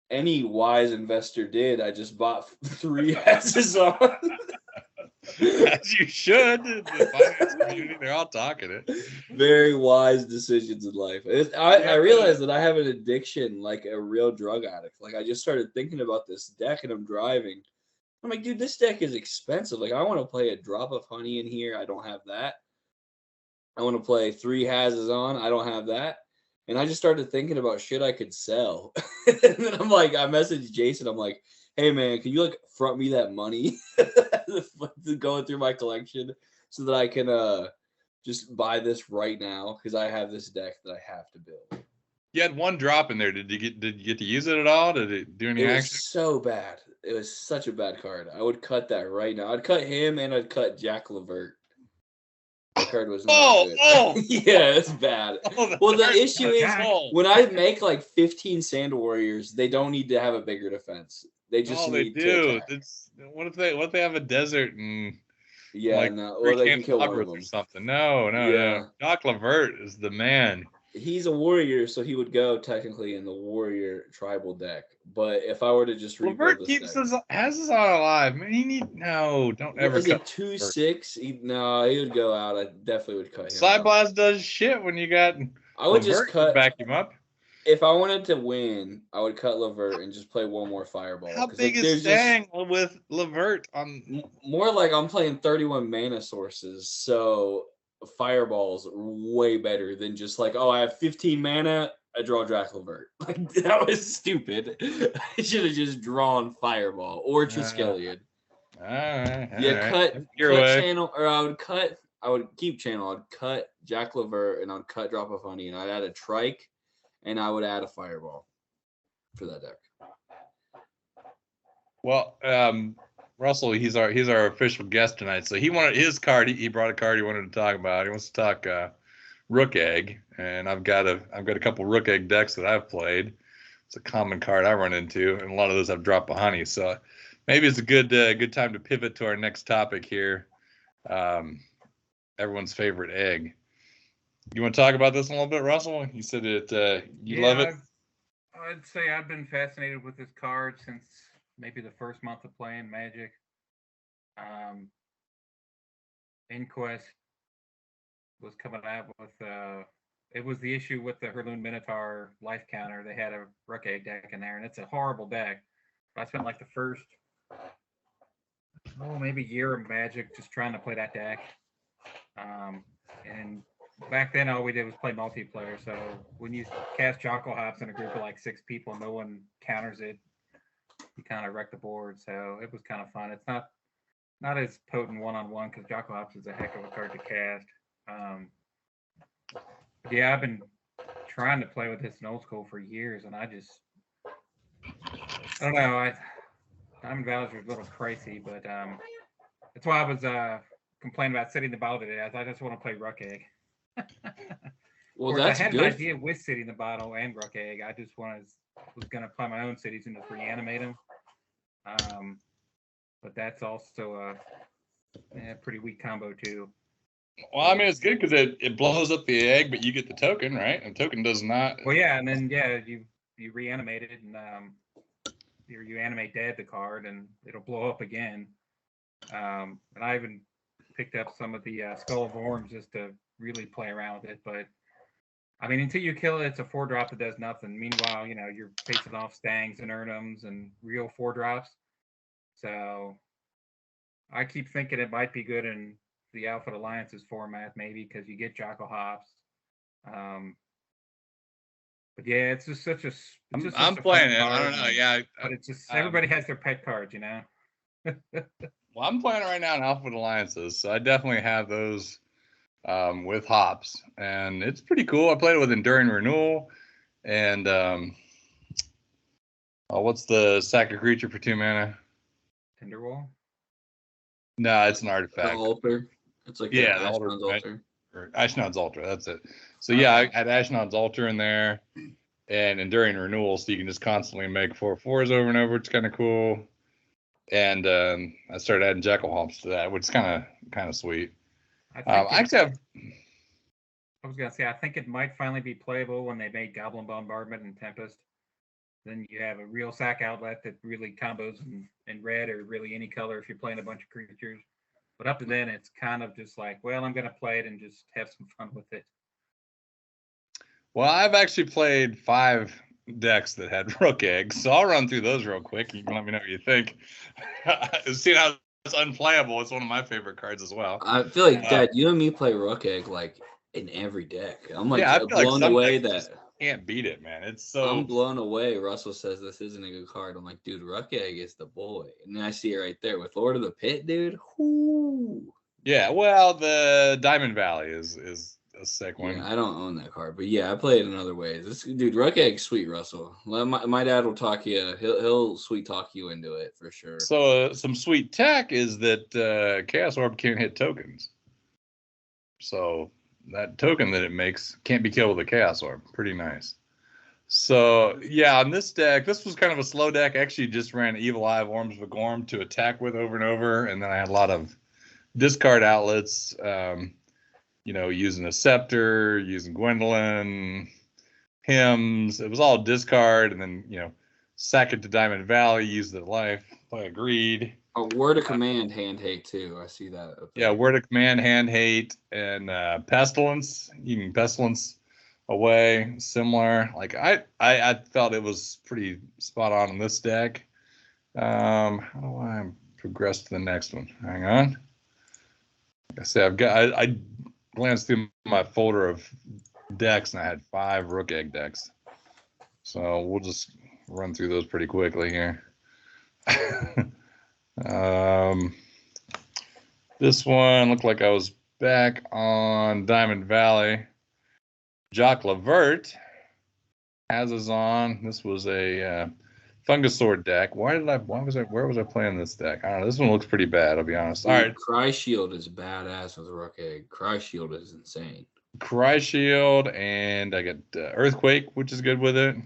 [SPEAKER 7] any wise investor did, I just bought 3 Hazazon.
[SPEAKER 4] As you should. The finance community, they're all talking it.
[SPEAKER 7] Very wise decisions in life. I realized that I have an addiction, like a real drug addict. Like I just started thinking about this deck, and I'm driving. I'm like, dude, this deck is expensive. Like, I want to play a drop of honey in here. I don't have that. I want to play 3 Hazazon. I don't have that. And I just started thinking about shit I could sell. And then I'm like, I messaged Jason. I'm like, hey, man, can you, like, front me that money going through my collection so that I can just buy this right now? Because I have this deck that I have to build. You
[SPEAKER 4] had 1 drop in there. Did you get to use it at all? Did it do any action?
[SPEAKER 7] It was so bad. It was such a bad card. I would cut that right now. I'd cut him and I'd cut Jack Levert. That card was not good. Yeah, it's bad. Well, the issue is when I make like 15 Sand Warriors, they don't need to have a bigger defense. They just need to attack.
[SPEAKER 4] What if they have a desert and
[SPEAKER 7] no, or they can kill one of them
[SPEAKER 4] or something? No. Jack Levert is the man.
[SPEAKER 7] He's a warrior, so he would go technically in the warrior tribal deck. But if I were to just rebuild
[SPEAKER 4] Levert keeps Hazazon alive. Man, don't ever
[SPEAKER 7] cut. Is it 2/6? He would go out. I definitely would cut him.
[SPEAKER 4] Psyblast does shit when you got.
[SPEAKER 7] I would just cut.
[SPEAKER 4] Back him up.
[SPEAKER 7] If I wanted to win, I would cut Levert and just play 1 more Fireball.
[SPEAKER 4] How big is Stang with Levert on?
[SPEAKER 7] More like I'm playing 31 mana sources, so Fireball's way better than just like, oh, I have 15 mana, I draw Jack Levert. Like, that was stupid. I should have just drawn Fireball or Triskelion.
[SPEAKER 4] All right.
[SPEAKER 7] Cut channel, or I would keep channel. I'd cut Jack Levert and I'd cut Drop of Honey and I'd add a Trike and I would add a Fireball for that deck.
[SPEAKER 4] Well, Russell, he's our official guest tonight. So he wanted his card. He brought a card he wanted to talk about. He wants to talk Rook Egg, and I've got a couple Rook Egg decks that I've played. It's a common card I run into, and a lot of those have Drop of Honey. So maybe it's a good time to pivot to our next topic here. Everyone's favorite egg. You want to talk about this a little bit, Russell? You said it. You love it.
[SPEAKER 6] I'd say I've been fascinated with this card since maybe the first month of playing Magic. Inquest was coming out with it was the issue with the Herloon Minotaur life counter. They had a Rook Egg deck in there, and it's a horrible deck. I spent like the first maybe a year of Magic, just trying to play that deck. And back then, all we did was play multiplayer. So when you cast Jocko Hops in a group of like 6 people, no one counters it. You kind of wreck the board. So it was kind of fun. It's not as potent one-on-one because Jocko Hops is a heck of a card to cast. Yeah, I've been trying to play with this in old school for years, and I don't know. Diamond Valley's a little pricey, but that's why I was complaining about sitting the bottle today. I just want to play Ruck Egg.
[SPEAKER 7] Well,
[SPEAKER 6] I
[SPEAKER 7] that's
[SPEAKER 6] had
[SPEAKER 7] good.
[SPEAKER 6] an idea with sitting the bottle and Ruck Egg. I just was going to play my own cities and just reanimate them. But that's also a pretty weak combo too.
[SPEAKER 4] Well, I mean, it's good because it blows up the egg, but you get the token, right? And token does not.
[SPEAKER 6] Well, yeah, and then you reanimate it, and you animate dead the card, and it'll blow up again. And I even picked up some of the Skull of Worms just to really play around with it. But I mean, until you kill it, it's a 4-drop that does nothing. Meanwhile, you're facing off Stangs and Urnums and real 4-drops. So I keep thinking it might be good in the Alpha Alliances format, maybe because you get Jocko Hops. But yeah, it's just such a.
[SPEAKER 4] I'm playing it. I don't know. Yeah,
[SPEAKER 6] but it's just everybody has their pet cards,
[SPEAKER 4] Well, I'm playing it right now in Alpha Alliances, so I definitely have those with hops, and it's pretty cool. I played it with Enduring Renewal, and what's the sack a creature for 2 mana?
[SPEAKER 6] Tinderwall?
[SPEAKER 4] No, it's an artifact.
[SPEAKER 7] The altar. It's like
[SPEAKER 4] the
[SPEAKER 7] Ashnod's altar.
[SPEAKER 4] Ashnod's Altar, that's it. So yeah, I had Ashnod's Altar in there and Enduring Renewal, so you can just constantly make 4/4s over and over. It's kind of cool. And I started adding Jackal Hops to that, which is kind of sweet. I
[SPEAKER 6] was gonna say I think it might finally be playable when they made Goblin Bombardment and Tempest. Then you have a real sack outlet that really combos in red or really any color if you're playing a bunch of creatures. But up to then, it's kind of just like, well, I'm going to play it and just have some fun with it.
[SPEAKER 4] Well, I've actually played 5 decks that had Rook Eggs, so I'll run through those real quick. You can let me know what you think. Seeing how it's unplayable, it's one of my favorite cards as well.
[SPEAKER 7] I feel like, Dad, you and me play Rook Egg like in every deck. I'm like
[SPEAKER 4] I feel
[SPEAKER 7] blown
[SPEAKER 4] like
[SPEAKER 7] away that
[SPEAKER 4] can't beat it, man. It's so.
[SPEAKER 7] I'm blown away. Russell says this isn't a good card. I'm like, dude, Ruck Egg is the boy. And then I see it right there with Lord of the Pit, dude. Whoo.
[SPEAKER 4] Yeah, well, the Diamond Valley is a sick one.
[SPEAKER 7] Yeah, I don't own that card, but yeah, I play it in other ways. This dude, Ruck Egg's sweet, Russell. My dad will talk you. He'll sweet talk you into it for sure.
[SPEAKER 4] So some sweet tech is that Chaos Orb can't hit tokens. So that token that it makes can't be killed with a Chaos Orb. Pretty nice. So yeah, on this deck, this was kind of a slow deck. I actually just ran Evil Eye of Orms Vigorm to attack with over and over, and then I had a lot of discard outlets. Using a Scepter, using Gwendolyn, Hymns. It was all discard, and then sack it to Diamond Valley, use the life, play a Greed.
[SPEAKER 7] A Word of Command, Hand Hate too. I see that.
[SPEAKER 4] Yeah, Word of Command, Hand Hate, and Pestilence. You can Pestilence away. Similar. Like I felt it was pretty spot on in this deck. How do I progress to the next one? Hang on. Like I said, I glanced through my folder of decks, and I had 5 Rook Egg decks. So we'll just run through those pretty quickly here. This one looked like I was back on Diamond Valley. Jacques Levert has us on. This was a Fungusaur deck. Where was I playing this deck? I don't know. This one looks pretty bad, I'll be honest. All right.
[SPEAKER 7] Cry Shield is badass with Rook Egg. Cry Shield is insane.
[SPEAKER 4] Cry Shield, and I get Earthquake, which is good with it.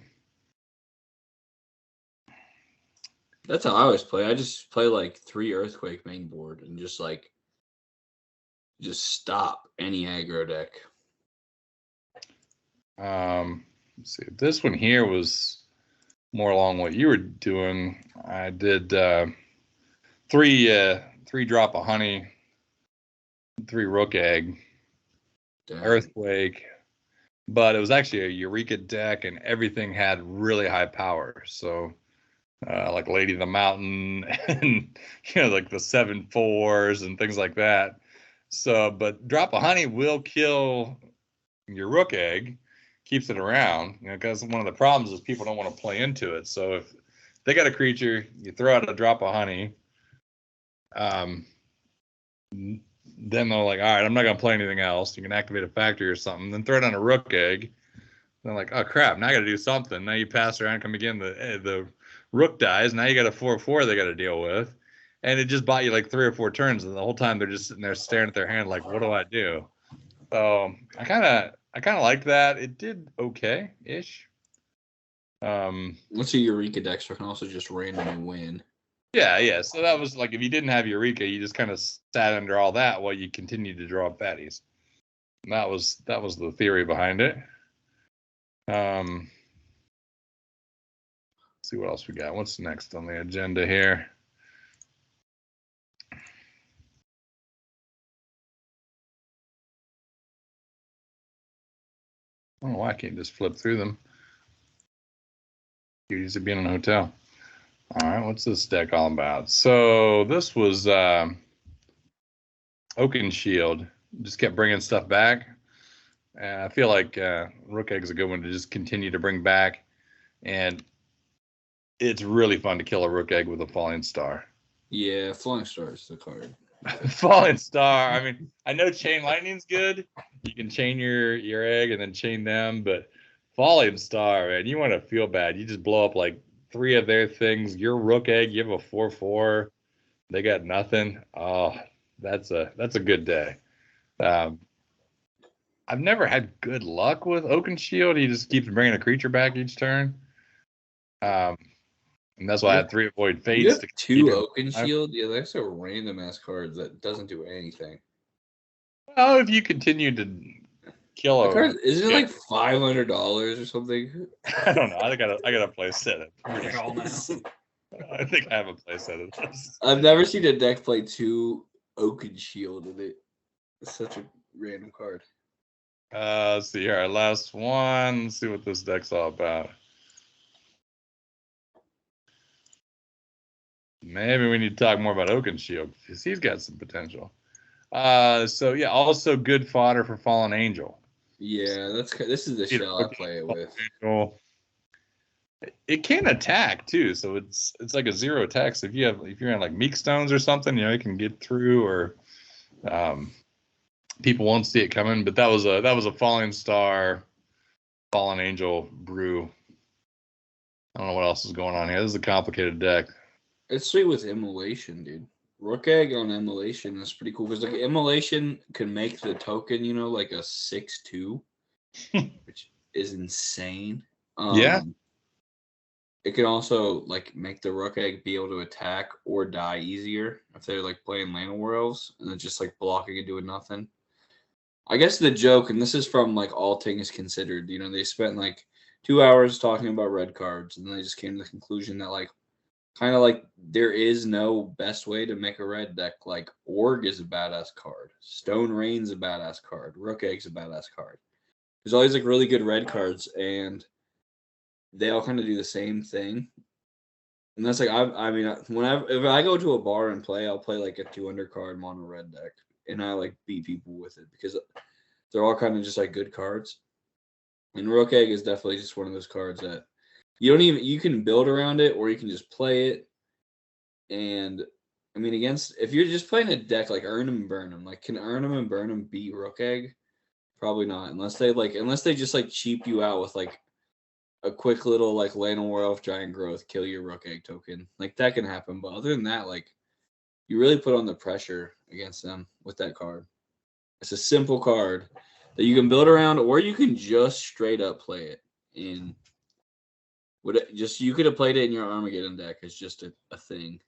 [SPEAKER 7] That's how I always play. I just play like 3 Earthquake main board and just stop any aggro deck.
[SPEAKER 4] Let's see. This one here was more along what you were doing. I did 3 drop of honey, 3 Rook Egg,
[SPEAKER 7] Dang.
[SPEAKER 4] Earthquake, but it was actually a Eureka deck, and everything had really high power. So like Lady of the Mountain and, like the 7/4s and things like that. So, but Drop of Honey will kill your rook egg, keeps it around, because one of the problems is people don't want to play into it. So if they got a creature, you throw out a Drop of Honey, then they're like, all right, I'm not going to play anything else. You can activate a factory or something, then throw it on a rook egg. They're like, oh crap, now I got to do something. Now you pass around, come again, the rook dies. Now you got a 4/4 they got to deal with. And it just bought you like 3 or 4 turns, and the whole time they're just sitting there staring at their hand like, what do I do? So I kind of liked that. It did okay-ish.
[SPEAKER 7] What's your Eureka deck? So I can also just randomly win.
[SPEAKER 4] Yeah. So that was like, if you didn't have Eureka, you just kind of sat under all that while you continued to draw fatties. And that was the theory behind it. Let's see what else we got. What's next on the agenda here? I don't know why I can't just flip through them. Beauties of being in a hotel. All right, what's this deck all about? So this was Oakenshield. Just kept bringing stuff back. And I feel like Rook Egg's a good one to just continue to bring back. And it's really fun to kill a Rook Egg with a Falling Star.
[SPEAKER 7] Yeah, Falling Star is the card.
[SPEAKER 4] Falling Star. I mean, I know Chain Lightning's good. You can chain your egg and then chain them, but Falling Star, man, you want to feel bad. You just blow up like 3 of their things. Your Rook Egg, you have a 4/4. They got nothing. Oh, that's a good day. I've never had good luck with Oakenshield. He just keeps bringing a creature back each turn. And that's why I had 3 Avoid Fates.
[SPEAKER 7] You have 2 Oakenshield? Yeah, that's a random ass card that doesn't do anything.
[SPEAKER 4] Well, if you continue to kill
[SPEAKER 7] card, isn't it like $500 or something?
[SPEAKER 4] I don't know. I got a play set it.
[SPEAKER 6] Are they all now?
[SPEAKER 4] I think I have a play set of this.
[SPEAKER 7] I've never seen a deck play 2 Oakenshield in it. It's such a random card.
[SPEAKER 4] Let's see here. Our last one. Let's see what this deck's all about. Maybe we need to talk more about Oakenshield because he's got some potential. So yeah, also good fodder for Fallen Angel.
[SPEAKER 7] Yeah, this is the shell I play it with.
[SPEAKER 4] Angel. It can attack too, so it's like a 0 attack. So if you're in like Meek Stones or something, it can get through, or people won't see it coming. But that was a Falling Star, Fallen Angel brew. I don't know what else is going on here. This is a complicated deck.
[SPEAKER 7] It's sweet with Immolation, dude. Rook Egg on Immolation is pretty cool because like Immolation can make the token, like a 6/2, which is insane.
[SPEAKER 4] Yeah.
[SPEAKER 7] It can also like make the Rook Egg be able to attack or die easier if they're like playing Llanowar Elves and then just like blocking and doing nothing. I guess the joke, and this is from like All Things Considered, they spent like 2 hours talking about red cards and they just came to the conclusion that like kind of like there is no best way to make a red deck. Like Org is a badass card. Stone Rain's a badass card. Rook Egg's a badass card. There's always like really good red cards and they all kind of do the same thing. And that's like, if I go to a bar and play, I'll play like a 200 card mono red deck and I like beat people with it because they're all kind of just like good cards. And Rook Egg is definitely just one of those cards that you can build around it or you can just play it. And I mean, if you're just playing a deck like Earn'em and Burn'em, like can Earn'em and Burn'em beat Rook Egg? Probably not, unless they just like cheap you out with like a quick little like Llanowar Elf Giant Growth, kill your Rook Egg token. Like that can happen. But other than that, like you really put on the pressure against them with that card. It's a simple card that you can build around or you can just straight up play it in. You could have played it in your Armageddon deck as just a thing,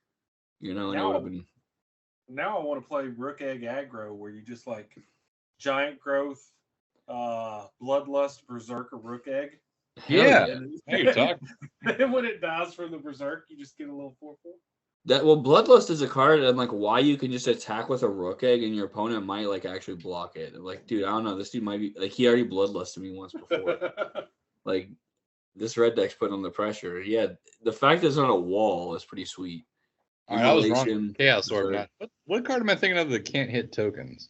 [SPEAKER 7] and it would have been.
[SPEAKER 8] Now I want to play Rook Egg aggro, where you just like Giant Growth, Bloodlust, Berserker, Rook Egg.
[SPEAKER 4] Yeah, you're talking.
[SPEAKER 8] Then when it dies from the Berserk, you just get a little 4/4.
[SPEAKER 7] Bloodlust is a card and like why you can just attack with a Rook Egg and your opponent might like actually block it. Like, dude, I don't know. This dude might be like he already Bloodlusted me once before. Like. this red deck's putting on the pressure. Yeah, the fact that it's on a wall is pretty sweet.
[SPEAKER 4] All right, I was wrong.
[SPEAKER 7] Immolation-
[SPEAKER 4] Chaos Orb.
[SPEAKER 7] Sorry.
[SPEAKER 4] What card am I thinking of that can't hit tokens?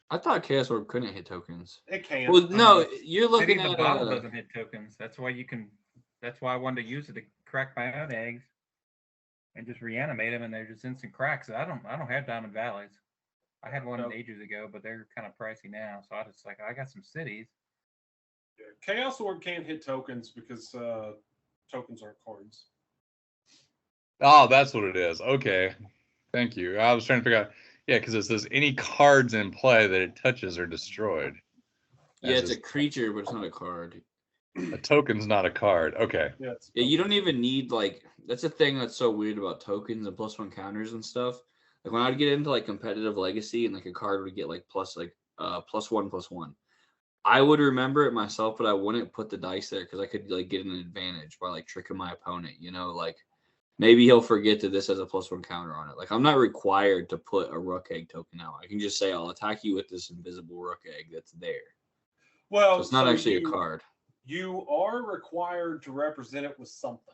[SPEAKER 7] I thought Chaos Orb couldn't hit tokens.
[SPEAKER 8] It can.
[SPEAKER 7] Well, no, you're
[SPEAKER 6] City
[SPEAKER 7] looking
[SPEAKER 6] of the
[SPEAKER 7] at
[SPEAKER 6] Bottle doesn't hit tokens. That's why I wanted to use it to crack my own eggs and just reanimate them, and they're just instant cracks. I don't have Diamond Valleys. I had one
[SPEAKER 8] Nope.
[SPEAKER 6] ages ago, but they're kind of pricey now. So I just I got some cities.
[SPEAKER 8] Chaos Orb can't hit tokens because tokens aren't cards.
[SPEAKER 4] Oh, that's what it is. Okay. Thank you. I was trying to figure out. Yeah, because it says any cards in play that it touches are destroyed.
[SPEAKER 7] Yeah,
[SPEAKER 4] That's
[SPEAKER 7] it's a
[SPEAKER 4] just-
[SPEAKER 7] creature, but it's not a card.
[SPEAKER 4] A token's not a card. Okay.
[SPEAKER 8] Yeah, it's
[SPEAKER 7] Yeah, you don't even need that's a thing that's so weird about tokens and +1 counters and stuff. Like when I'd get into like competitive legacy and like a card would get like +1/+1. I would remember it myself, but I wouldn't put the dice there because I could like get an advantage by like tricking my opponent, like maybe he'll forget that this has a +1 counter on it. Like I'm not required to put a rook egg token out. I can just say I'll attack you with this invisible rook egg that's there.
[SPEAKER 8] well.
[SPEAKER 7] So it's not actually a card.
[SPEAKER 8] You are required to represent it with something.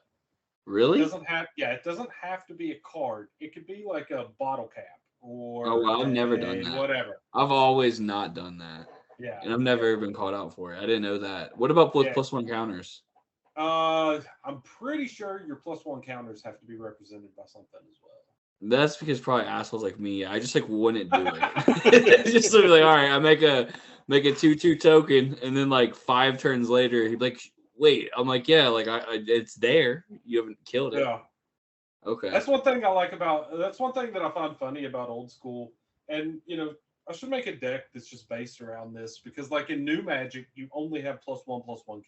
[SPEAKER 8] It
[SPEAKER 7] Really?
[SPEAKER 8] doesn't have. Yeah, it doesn't have to be a card. It could be like a bottle cap or.
[SPEAKER 7] Oh, well, I've never done
[SPEAKER 8] a
[SPEAKER 7] that.
[SPEAKER 8] Whatever.
[SPEAKER 7] I've always not done that.
[SPEAKER 8] Yeah.
[SPEAKER 7] And I've never been called out for it. I didn't know that. What about
[SPEAKER 8] Yeah.
[SPEAKER 7] +1 counters?
[SPEAKER 8] I'm pretty sure your +1 counters have to be represented by something as well.
[SPEAKER 7] That's because probably assholes like me. I just wouldn't do it. Just to be like, all right, I make a 2/2 token, and then like 5 turns later, he'd be like, wait. I'm like, yeah, like it's there. You haven't killed it.
[SPEAKER 8] Yeah.
[SPEAKER 7] Okay.
[SPEAKER 8] That's one thing I like about. That's one thing that I find funny about old school. And I should make a deck that's just based around this because, like in New Magic, you only have +1/+1 counters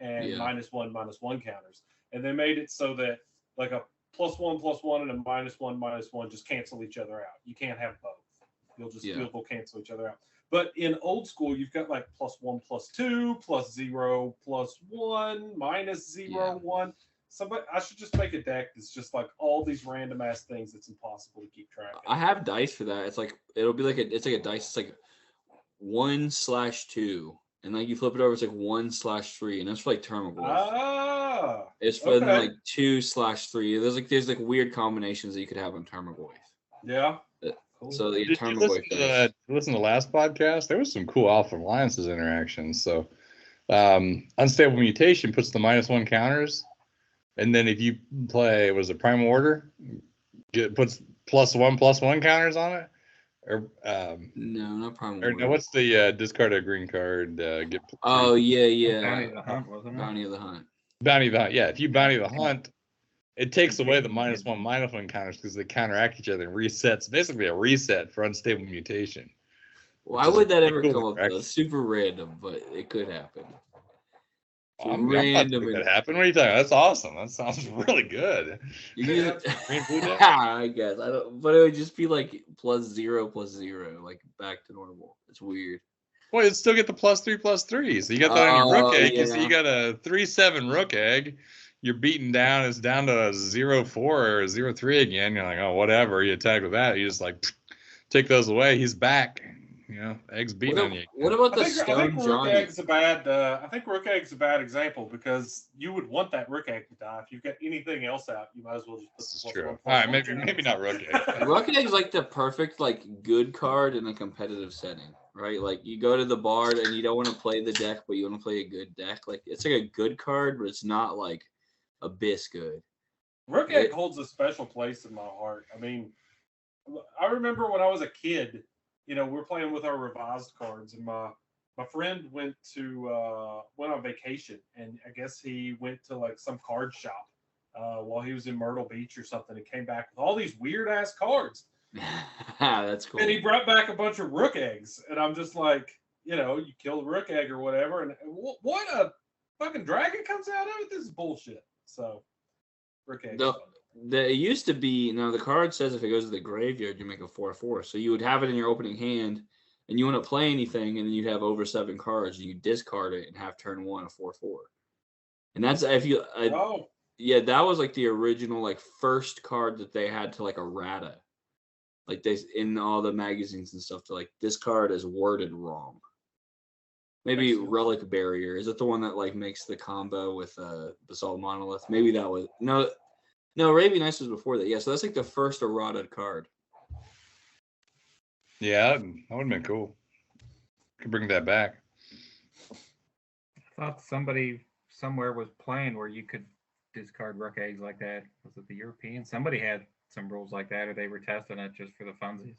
[SPEAKER 8] and
[SPEAKER 7] Yeah.
[SPEAKER 8] -1/-1 counters, and they made it so that like a +1/+1 and a -1/-1 just cancel each other out. You can't have both. You'll cancel each other out. But in old school, you've got like +1/+2, +0/+1, -0/1. Somebody, I should just make a deck that's just like all these random ass things that's impossible to keep track of.
[SPEAKER 7] I have dice for that. It's like it'll be like it's like a dice. It's like 1/2, and like you flip it over, it's like 1/3, and that's for like Termagant.
[SPEAKER 8] Ah,
[SPEAKER 7] It's for
[SPEAKER 8] okay.
[SPEAKER 7] then like 2/3. There's like weird combinations that you could have on Termagant.
[SPEAKER 8] yeah. Cool.
[SPEAKER 7] So the
[SPEAKER 4] Did you
[SPEAKER 7] Termagant.
[SPEAKER 4] listen to the last podcast? There was some cool Alpha Alliances interactions. So Unstable Mutation puts the -1 counters. And then if you play, was it Primal Order? Puts +1/+1 counters on it? Or
[SPEAKER 7] No, not Primal.
[SPEAKER 4] or no, what's the discard a green card? Get
[SPEAKER 7] Oh yeah.
[SPEAKER 6] Bounty of the Hunt, wasn't it?
[SPEAKER 7] Bounty of the Hunt.
[SPEAKER 4] Bounty the Hunt. Yeah, if you Bounty the Hunt, it takes away the -1/-1 counters because they counteract each other and resets. Basically, a reset for Unstable Mutation.
[SPEAKER 7] Why
[SPEAKER 4] Which is
[SPEAKER 7] would that
[SPEAKER 4] pretty
[SPEAKER 7] ever
[SPEAKER 4] cool,
[SPEAKER 7] come up?
[SPEAKER 4] correct?
[SPEAKER 7] Though? It's super random, but it could happen.
[SPEAKER 4] I'm not thinking that happened. What are you talking about? That's awesome. That sounds really good.
[SPEAKER 7] You use
[SPEAKER 4] Green blue deck?
[SPEAKER 7] I guess I don't, but it would just be like +0/+0, like back to normal. It's weird.
[SPEAKER 4] Well, you still get the +3/+3. So you got that on your rook egg.
[SPEAKER 7] yeah.
[SPEAKER 4] You got a 3/7 rook egg. You're beaten down. It's down to a 0/4 or a 0/3 again. You're like, oh, whatever. You attack with that. You just like take those away. He's back. Eggs beating on you.
[SPEAKER 7] What about the
[SPEAKER 8] I think
[SPEAKER 7] Stone
[SPEAKER 8] Rook
[SPEAKER 7] Giant?
[SPEAKER 8] Egg's a bad. I think Rook Egg's a bad example because you would want that Rook Egg to die. If you've got anything else out, you might as well just put
[SPEAKER 4] This is
[SPEAKER 8] the
[SPEAKER 4] true.
[SPEAKER 8] +1/+1
[SPEAKER 4] All right, maybe
[SPEAKER 8] counters.
[SPEAKER 4] not rook egg.
[SPEAKER 7] Rook Egg's like the perfect like good card in a competitive setting, right? Like you go to the Bard and you don't want to play the deck, but you want to play a good deck. Like it's like a good card, but it's not like Abyss good.
[SPEAKER 8] Rook Egg holds a special place in my heart. I mean, I remember when I was a kid, we're playing with our revised cards, and my friend went on vacation, and I guess he went to like some card shop while he was in Myrtle Beach or something, and came back with all these weird ass cards.
[SPEAKER 7] That's cool.
[SPEAKER 8] And he brought back a bunch of Rook Eggs, and I'm just like, you kill the Rook Egg or whatever, and what a fucking dragon comes out of it? This is bullshit. So, Rook Egg.
[SPEAKER 7] It used to be, now the card says if it goes to the graveyard, you make a 4/4. So you would have it in your opening hand, and you wouldn't play anything, and then you'd have over 7 cards, and you discard it and have turn 1 a 4/4. And that's if you, yeah, that was like the original like first card that they had to like errata, like they in all the magazines and stuff. To like this card is worded wrong. Maybe
[SPEAKER 8] Makes sense.
[SPEAKER 7] Relic Barrier. Is it the one that like makes the combo with Basalt Monolith? Maybe that was no. Arabian Nights was before that. Yeah, so that's like the first errata card.
[SPEAKER 4] Yeah, that would have been cool. Could bring that back.
[SPEAKER 6] I thought somebody somewhere was playing where you could discard rook eggs like that. Was it the European? Somebody had some rules like that, or they were testing it just for the funsies.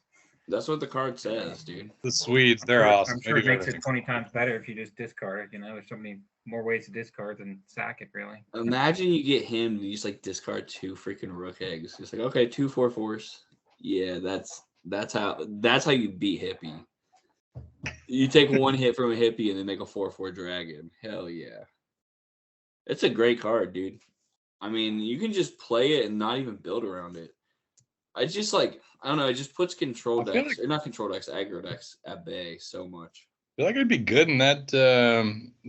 [SPEAKER 7] That's what the card says, dude.
[SPEAKER 4] The Swedes, they're awesome.
[SPEAKER 6] I'm sure
[SPEAKER 4] They
[SPEAKER 6] it
[SPEAKER 4] do
[SPEAKER 6] makes it
[SPEAKER 4] everything.
[SPEAKER 6] 20 times better if you just discard it. You know, there's so many more ways to discard than sack it, really.
[SPEAKER 7] Imagine you get him and you just like discard 2 freaking rook eggs. It's like, okay, 2 4/4s. Yeah, that's how you beat Hippie. You take 1 hit from a Hippie and then make a 4/4 dragon. Hell yeah. It's a great card, dude. I mean, you can just play it and not even build around it. I just like, I don't know, it just puts control
[SPEAKER 4] I feel
[SPEAKER 7] decks,
[SPEAKER 4] like-
[SPEAKER 7] or not control decks, aggro decks at bay so much.
[SPEAKER 4] I feel like it'd be good in that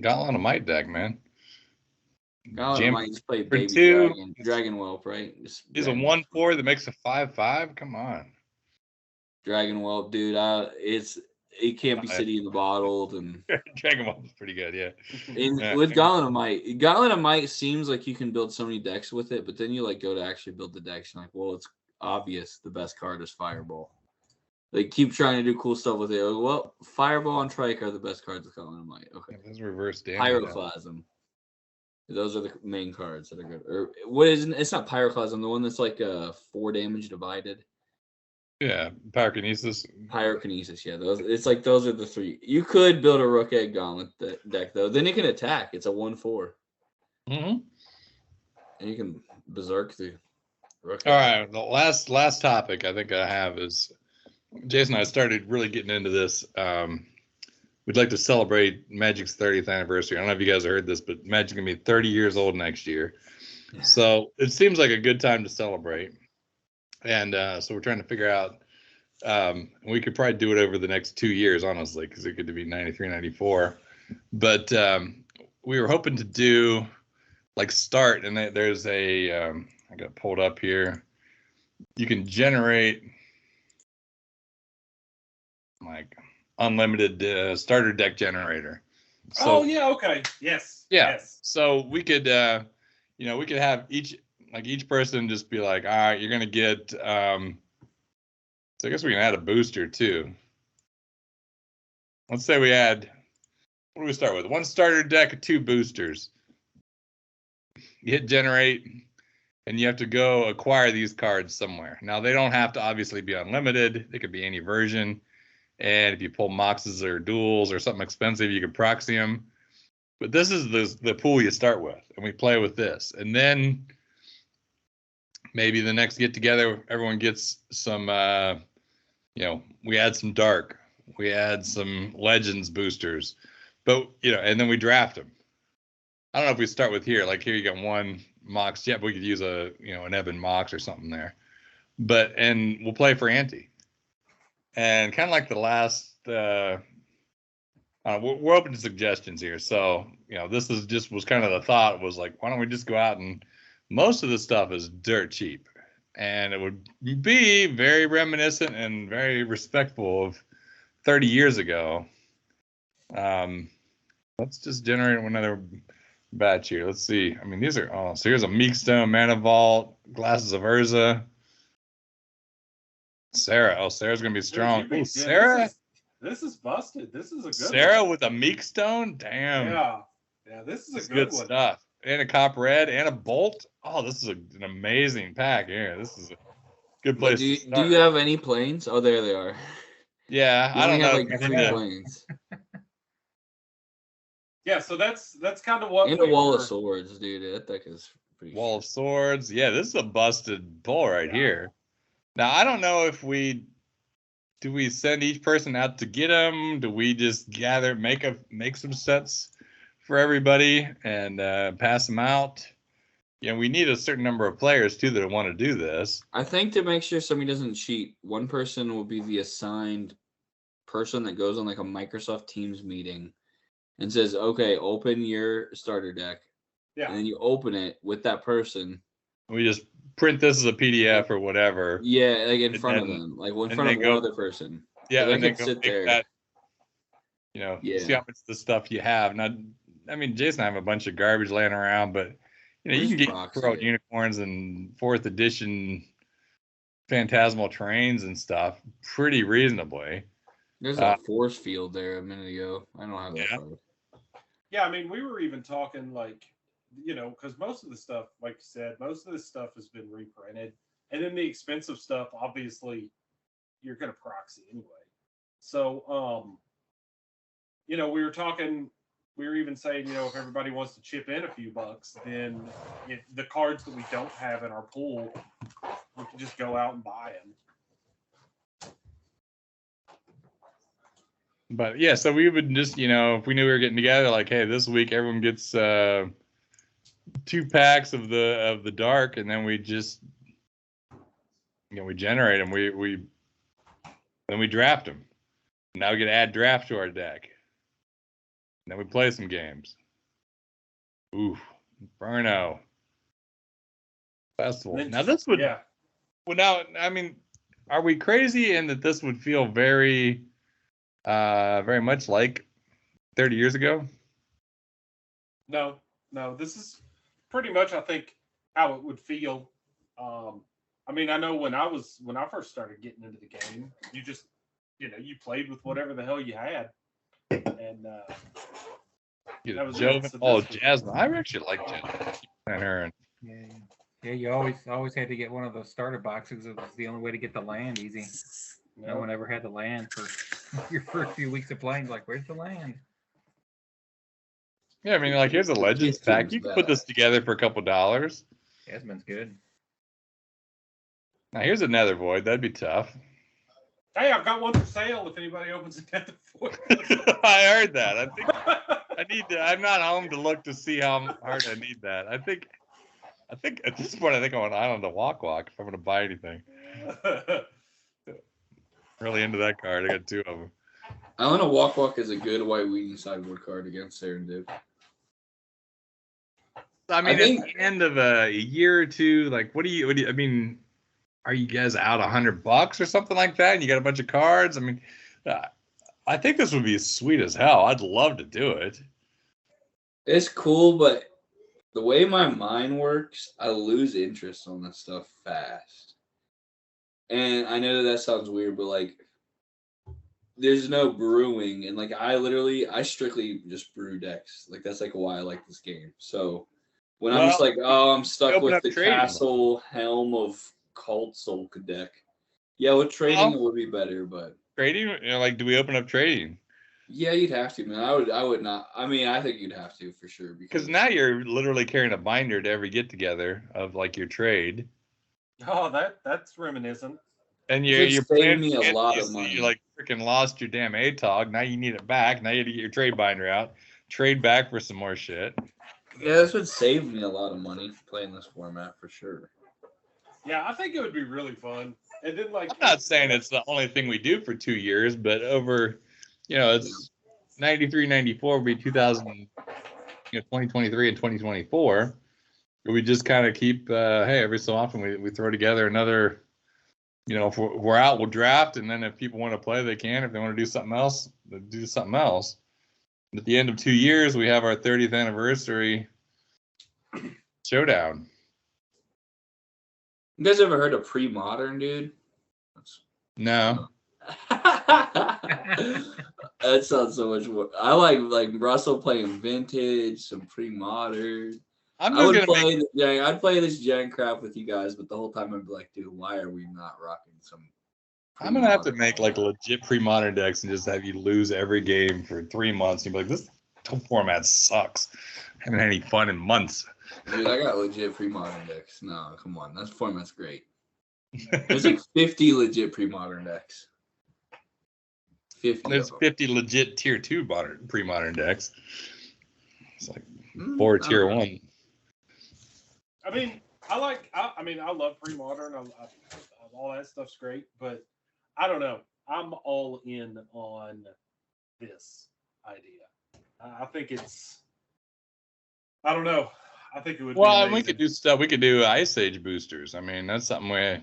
[SPEAKER 4] Gauntlet of Might deck, man.
[SPEAKER 7] I might just play
[SPEAKER 4] for
[SPEAKER 7] Baby
[SPEAKER 4] 2.
[SPEAKER 7] Dragon Whelp, right? Just
[SPEAKER 4] He's a
[SPEAKER 7] Dragon-
[SPEAKER 4] 1/4 that makes a 5/5. Come on.
[SPEAKER 7] Dragon Whelp, dude. It can't be City in the Bottled, and
[SPEAKER 4] Dragon Ball is pretty good, yeah. Yeah.
[SPEAKER 7] with Gauntlet of Might seems like you can build so many decks with it, but then you like go to actually build the decks, and like, well, it's obvious the best card is Fireball. They keep trying to do cool stuff with it. Like, well, Fireball and Trike are the best cards with Gauntlet of Might. Okay,
[SPEAKER 4] Those reverse damage.
[SPEAKER 7] Pyroclasm. Those are the main cards that are good. Or what is it's not Pyroclasm, the one that's like 4 damage divided.
[SPEAKER 4] Yeah, Pyrokinesis.
[SPEAKER 7] Pyrokinesis, yeah. Those are the 3. You could build a Rook Egg Gauntlet deck though. Then it can attack. It's a 1/4.
[SPEAKER 4] Mm-hmm.
[SPEAKER 7] And you can berserk the Rook
[SPEAKER 4] All
[SPEAKER 7] Egg.
[SPEAKER 4] right, the last topic I think I have is Jason and I started really getting into this. We'd like to celebrate Magic's 30th anniversary. I don't know if you guys heard this, but Magic's gonna be 30 years old next year.
[SPEAKER 7] Yeah.
[SPEAKER 4] So it seems like a good time to celebrate. And so we're trying to figure out, we could probably do it over the next 2 years, honestly, because it could be 93, 94. But we were hoping to do like start, and there's a, I got it pulled up here. You can generate like unlimited starter deck generator. So,
[SPEAKER 8] Oh yeah, okay. Yes.
[SPEAKER 4] yeah.
[SPEAKER 8] Yes.
[SPEAKER 4] So we could, we could have each person just be like, all right, you're gonna get. So I guess we can add a booster too. Let's say we add. What do we start with? 1 starter deck, 2 boosters. You hit generate, and you have to go acquire these cards somewhere. Now they don't have to obviously be unlimited. They could be any version. And if you pull Moxes or duels or something expensive, you can proxy them. But this is the pool you start with, and we play with this. And then maybe the next get together, everyone gets some, we add some dark, we add some legends boosters, but and then we draft them. I don't know if we start with here, like here you got 1 Mox. Yeah, but we could use an Evan Mox or something there. And we'll play for ante. And kind of like the last, we're open to suggestions here. So, this was kind of the thought was like, why don't we just go out and most of the stuff is dirt cheap, and it would be very reminiscent and very respectful of 30 years ago. Let's just generate another batch here. Let's see. I mean, these are, so here's a Meekstone, Mana Vault, Glasses of Urza. Sarah. Oh, Sarah's going to be strong.
[SPEAKER 8] Yeah,
[SPEAKER 4] Ooh, Sarah?
[SPEAKER 8] This is busted. This is a good
[SPEAKER 4] Sarah
[SPEAKER 8] one.
[SPEAKER 4] with a Meekstone? Damn.
[SPEAKER 8] Yeah, this is
[SPEAKER 4] That's
[SPEAKER 8] a good
[SPEAKER 4] good
[SPEAKER 8] one.
[SPEAKER 4] stuff. And a Cop Red and a Bolt. Oh, this is an amazing pack here. This is a good place
[SPEAKER 7] Do you,
[SPEAKER 4] to start.
[SPEAKER 7] do you have any planes? Oh, there they are.
[SPEAKER 4] Yeah,
[SPEAKER 7] You
[SPEAKER 4] I don't
[SPEAKER 7] only
[SPEAKER 4] know.
[SPEAKER 7] have like 3
[SPEAKER 4] Yeah.
[SPEAKER 7] planes.
[SPEAKER 8] Yeah, so that's kind of what
[SPEAKER 7] And
[SPEAKER 8] we
[SPEAKER 7] a Wall
[SPEAKER 8] were-
[SPEAKER 7] of Swords, dude. That deck is pretty.
[SPEAKER 4] Wall of Swords. Yeah, this is a busted pull right
[SPEAKER 8] Yeah.
[SPEAKER 4] here. Now, I don't know if do we send each person out to get them? Do we just gather, make some sets for everybody and pass them out? We need a certain number of players too that want to do this.
[SPEAKER 7] I think to make sure somebody doesn't cheat, 1 person will be the assigned person that goes on like a Microsoft Teams meeting and says, okay, open your starter deck.
[SPEAKER 8] Yeah.
[SPEAKER 7] And then you open it with that person.
[SPEAKER 4] We just print this as a PDF or whatever.
[SPEAKER 7] Yeah, like in
[SPEAKER 4] And
[SPEAKER 7] front of
[SPEAKER 4] then-
[SPEAKER 7] them. Like in
[SPEAKER 4] and
[SPEAKER 7] front
[SPEAKER 4] they
[SPEAKER 7] of
[SPEAKER 4] go-
[SPEAKER 7] one other person.
[SPEAKER 4] Yeah,
[SPEAKER 7] So they
[SPEAKER 4] and then
[SPEAKER 7] could
[SPEAKER 4] go
[SPEAKER 7] sit
[SPEAKER 4] make
[SPEAKER 7] there.
[SPEAKER 4] that. You know,
[SPEAKER 7] Yeah.
[SPEAKER 4] see how much of the stuff you have. Now, I mean, Jason and I have a bunch of garbage laying around, but you know, you can get
[SPEAKER 7] Proxy
[SPEAKER 4] pro
[SPEAKER 7] it.
[SPEAKER 4] unicorns and 4th edition phantasmal terrains and stuff pretty reasonably.
[SPEAKER 7] There's a force field there a minute ago. I don't have that
[SPEAKER 4] Yeah.
[SPEAKER 7] card.
[SPEAKER 8] Yeah, I mean, we were even talking like, you know, because most of the stuff, like you said, most of this stuff has been reprinted, and then the expensive stuff, obviously, you're going to proxy anyway. So, you know, we were even saying, you know, if everybody wants to chip in a few bucks, then if the cards that we don't have in our pool, we can just go out and buy them.
[SPEAKER 4] But yeah, so we would just, you know, if we knew we were getting together, like, hey, this week everyone gets 2 packs of the dark, and then we just, you know, we generate them. Then we draft them. Now we get to add draft to our deck. And then we play some games. Ooh, Burno Festival. Now this would,
[SPEAKER 8] yeah.
[SPEAKER 4] well, now I mean, are we crazy in that this would feel very much like 30 years ago?
[SPEAKER 8] No, this is pretty much, I think, how it would feel. I mean, I know when I first started getting into the game, you just, you know, you played with whatever the hell you had, and that was it. So this
[SPEAKER 4] Jasmine. I actually like Jasmine. And her and
[SPEAKER 6] Yeah, you always had to get one of those starter boxes. It was the only way to get the land easy. No one ever had the land for your first few weeks of playing. Like, where's the land?
[SPEAKER 4] yeah, I mean, like, here's a Legends pack. You can put this together for a couple $.
[SPEAKER 6] Jasmine's good.
[SPEAKER 4] Now here's a Nether Void. That'd be tough.
[SPEAKER 8] Hey, I've got one for sale if anybody opens a Nether Void.
[SPEAKER 4] I heard that. I think I need to. I'm not home to look to see how hard I need that. I think at this point, I think I want Island of Walk if I'm going to buy anything. Really into that card. I got 2 of them.
[SPEAKER 7] Island of Walk is a good white weeding sideboard card against Serendip.
[SPEAKER 4] I mean, at the end of a year or 2, like, what do you? I mean, are you guys out $100 or something like that? And you got a bunch of cards. I mean, I think this would be sweet as hell. I'd love to do it.
[SPEAKER 7] It's cool, but the way my mind works, I lose interest on this stuff fast. And I know that sounds weird, but like, there's no brewing, and like I strictly just brew decks. Like that's like why I like this game. So when I'm just like, oh, I'm stuck with the Castle Helm of Cult Soul deck. Yeah, with trading it would be better, but
[SPEAKER 4] trading, you know, like, do we open up trading?
[SPEAKER 7] Yeah, you'd have to, man. I would not. I mean, I think you'd have to for sure
[SPEAKER 4] because now you're literally carrying a binder to every get together of like your trade.
[SPEAKER 8] Oh, that's reminiscent.
[SPEAKER 4] And you're playing
[SPEAKER 7] me a lot of money.
[SPEAKER 4] You like freaking lost your damn ATOG. Now you need it back. Now you have to get your trade binder out, trade back for some more shit.
[SPEAKER 7] Yeah, this would save me a lot of money playing this format for sure.
[SPEAKER 8] Yeah, I think it would be really fun. And then like,
[SPEAKER 4] I'm not saying it's the only thing we do for 2 years, but over, you know, it's 93, 94 will be 2000, 2023 and 2024. We just kind of keep, hey, every so often we throw together another. You know, if we're out, we'll draft, and then if people want to play, they can. If they want to do something else, they'll do something else. And at the end of 2 years, we have our 30th anniversary showdown.
[SPEAKER 7] You guys ever heard of pre-modern, dude?
[SPEAKER 4] No.
[SPEAKER 7] That sounds so much more. I like Russell playing vintage, some pre-modern. I'd play this Gen crap with you guys, but the whole time I'd be like, dude, why are we not rocking some?
[SPEAKER 4] I'm gonna have to make like legit pre-modern decks and just have you lose every game for 3 months. You'd be like, this format sucks. I haven't had any fun in months.
[SPEAKER 7] Dude, I got legit pre-modern decks. No, come on, that format's great. There's like 50 legit pre-modern decks. 50.
[SPEAKER 4] There's 50 legit tier 2 pre-modern decks. It's like 4 tier 1.
[SPEAKER 8] I mean, I love pre-modern. All that stuff's great, but I don't know. I'm all in on this idea. I think it's. I don't know. I think it would.
[SPEAKER 4] Well, we could do stuff. We could do Ice Age boosters. I mean, that's something we,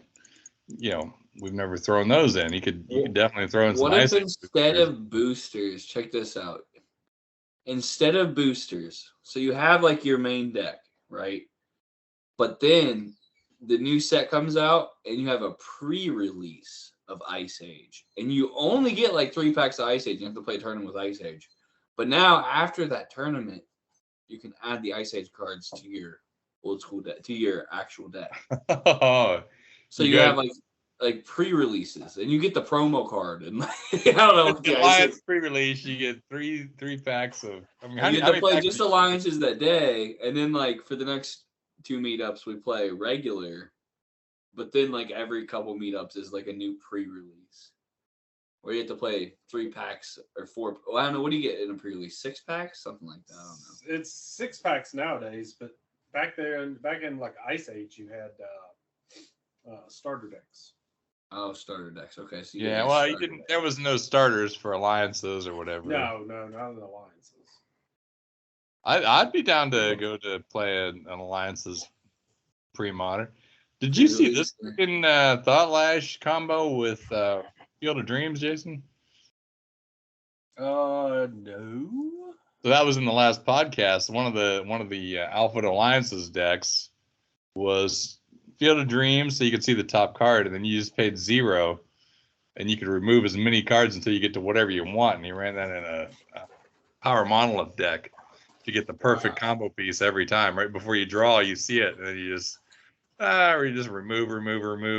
[SPEAKER 4] we've never thrown those in. You could definitely throw in some
[SPEAKER 7] What if
[SPEAKER 4] ice age
[SPEAKER 7] instead
[SPEAKER 4] boosters.
[SPEAKER 7] of boosters, check this out. Instead of boosters, so you have like your main deck, right? But then the new set comes out and you have a pre-release of Ice Age. And you only get like 3 packs of Ice Age. You have to play a tournament with Ice Age. But now after that tournament, you can add the Ice Age cards to your old school deck, to your actual deck. So you have like pre-releases, and you get the promo card, and like, I don't know. What
[SPEAKER 4] the Alliance pre-release, you get three packs of. I mean,
[SPEAKER 7] you get to play just alliances that day, and then like for the next 2 meetups we play regular, but then like every couple meetups is like a new pre-release, where you have to play 3 packs or 4. Well, I don't know. What do you get in a pre-release? 6 packs, something like that. I don't know.
[SPEAKER 8] It's 6 packs nowadays, but back in like Ice Age, you had starter decks.
[SPEAKER 7] Oh, starter decks. Okay, so
[SPEAKER 4] yeah, well, you didn't. There was no starters for alliances or whatever.
[SPEAKER 8] No, not in alliances.
[SPEAKER 4] I'd be down to go to play an alliances pre-modern. Did you see this freaking Thought Lash combo with Field of Dreams, Jason?
[SPEAKER 8] No.
[SPEAKER 4] So that was in the last podcast. One of the Alpha Alliances decks was Field of Dreams, so you could see the top card, and then you just paid 0, and you could remove as many cards until you get to whatever you want. And he ran that in a Power Monolith deck to get the perfect combo piece every time. Right before you draw, you see it, and then you just remove,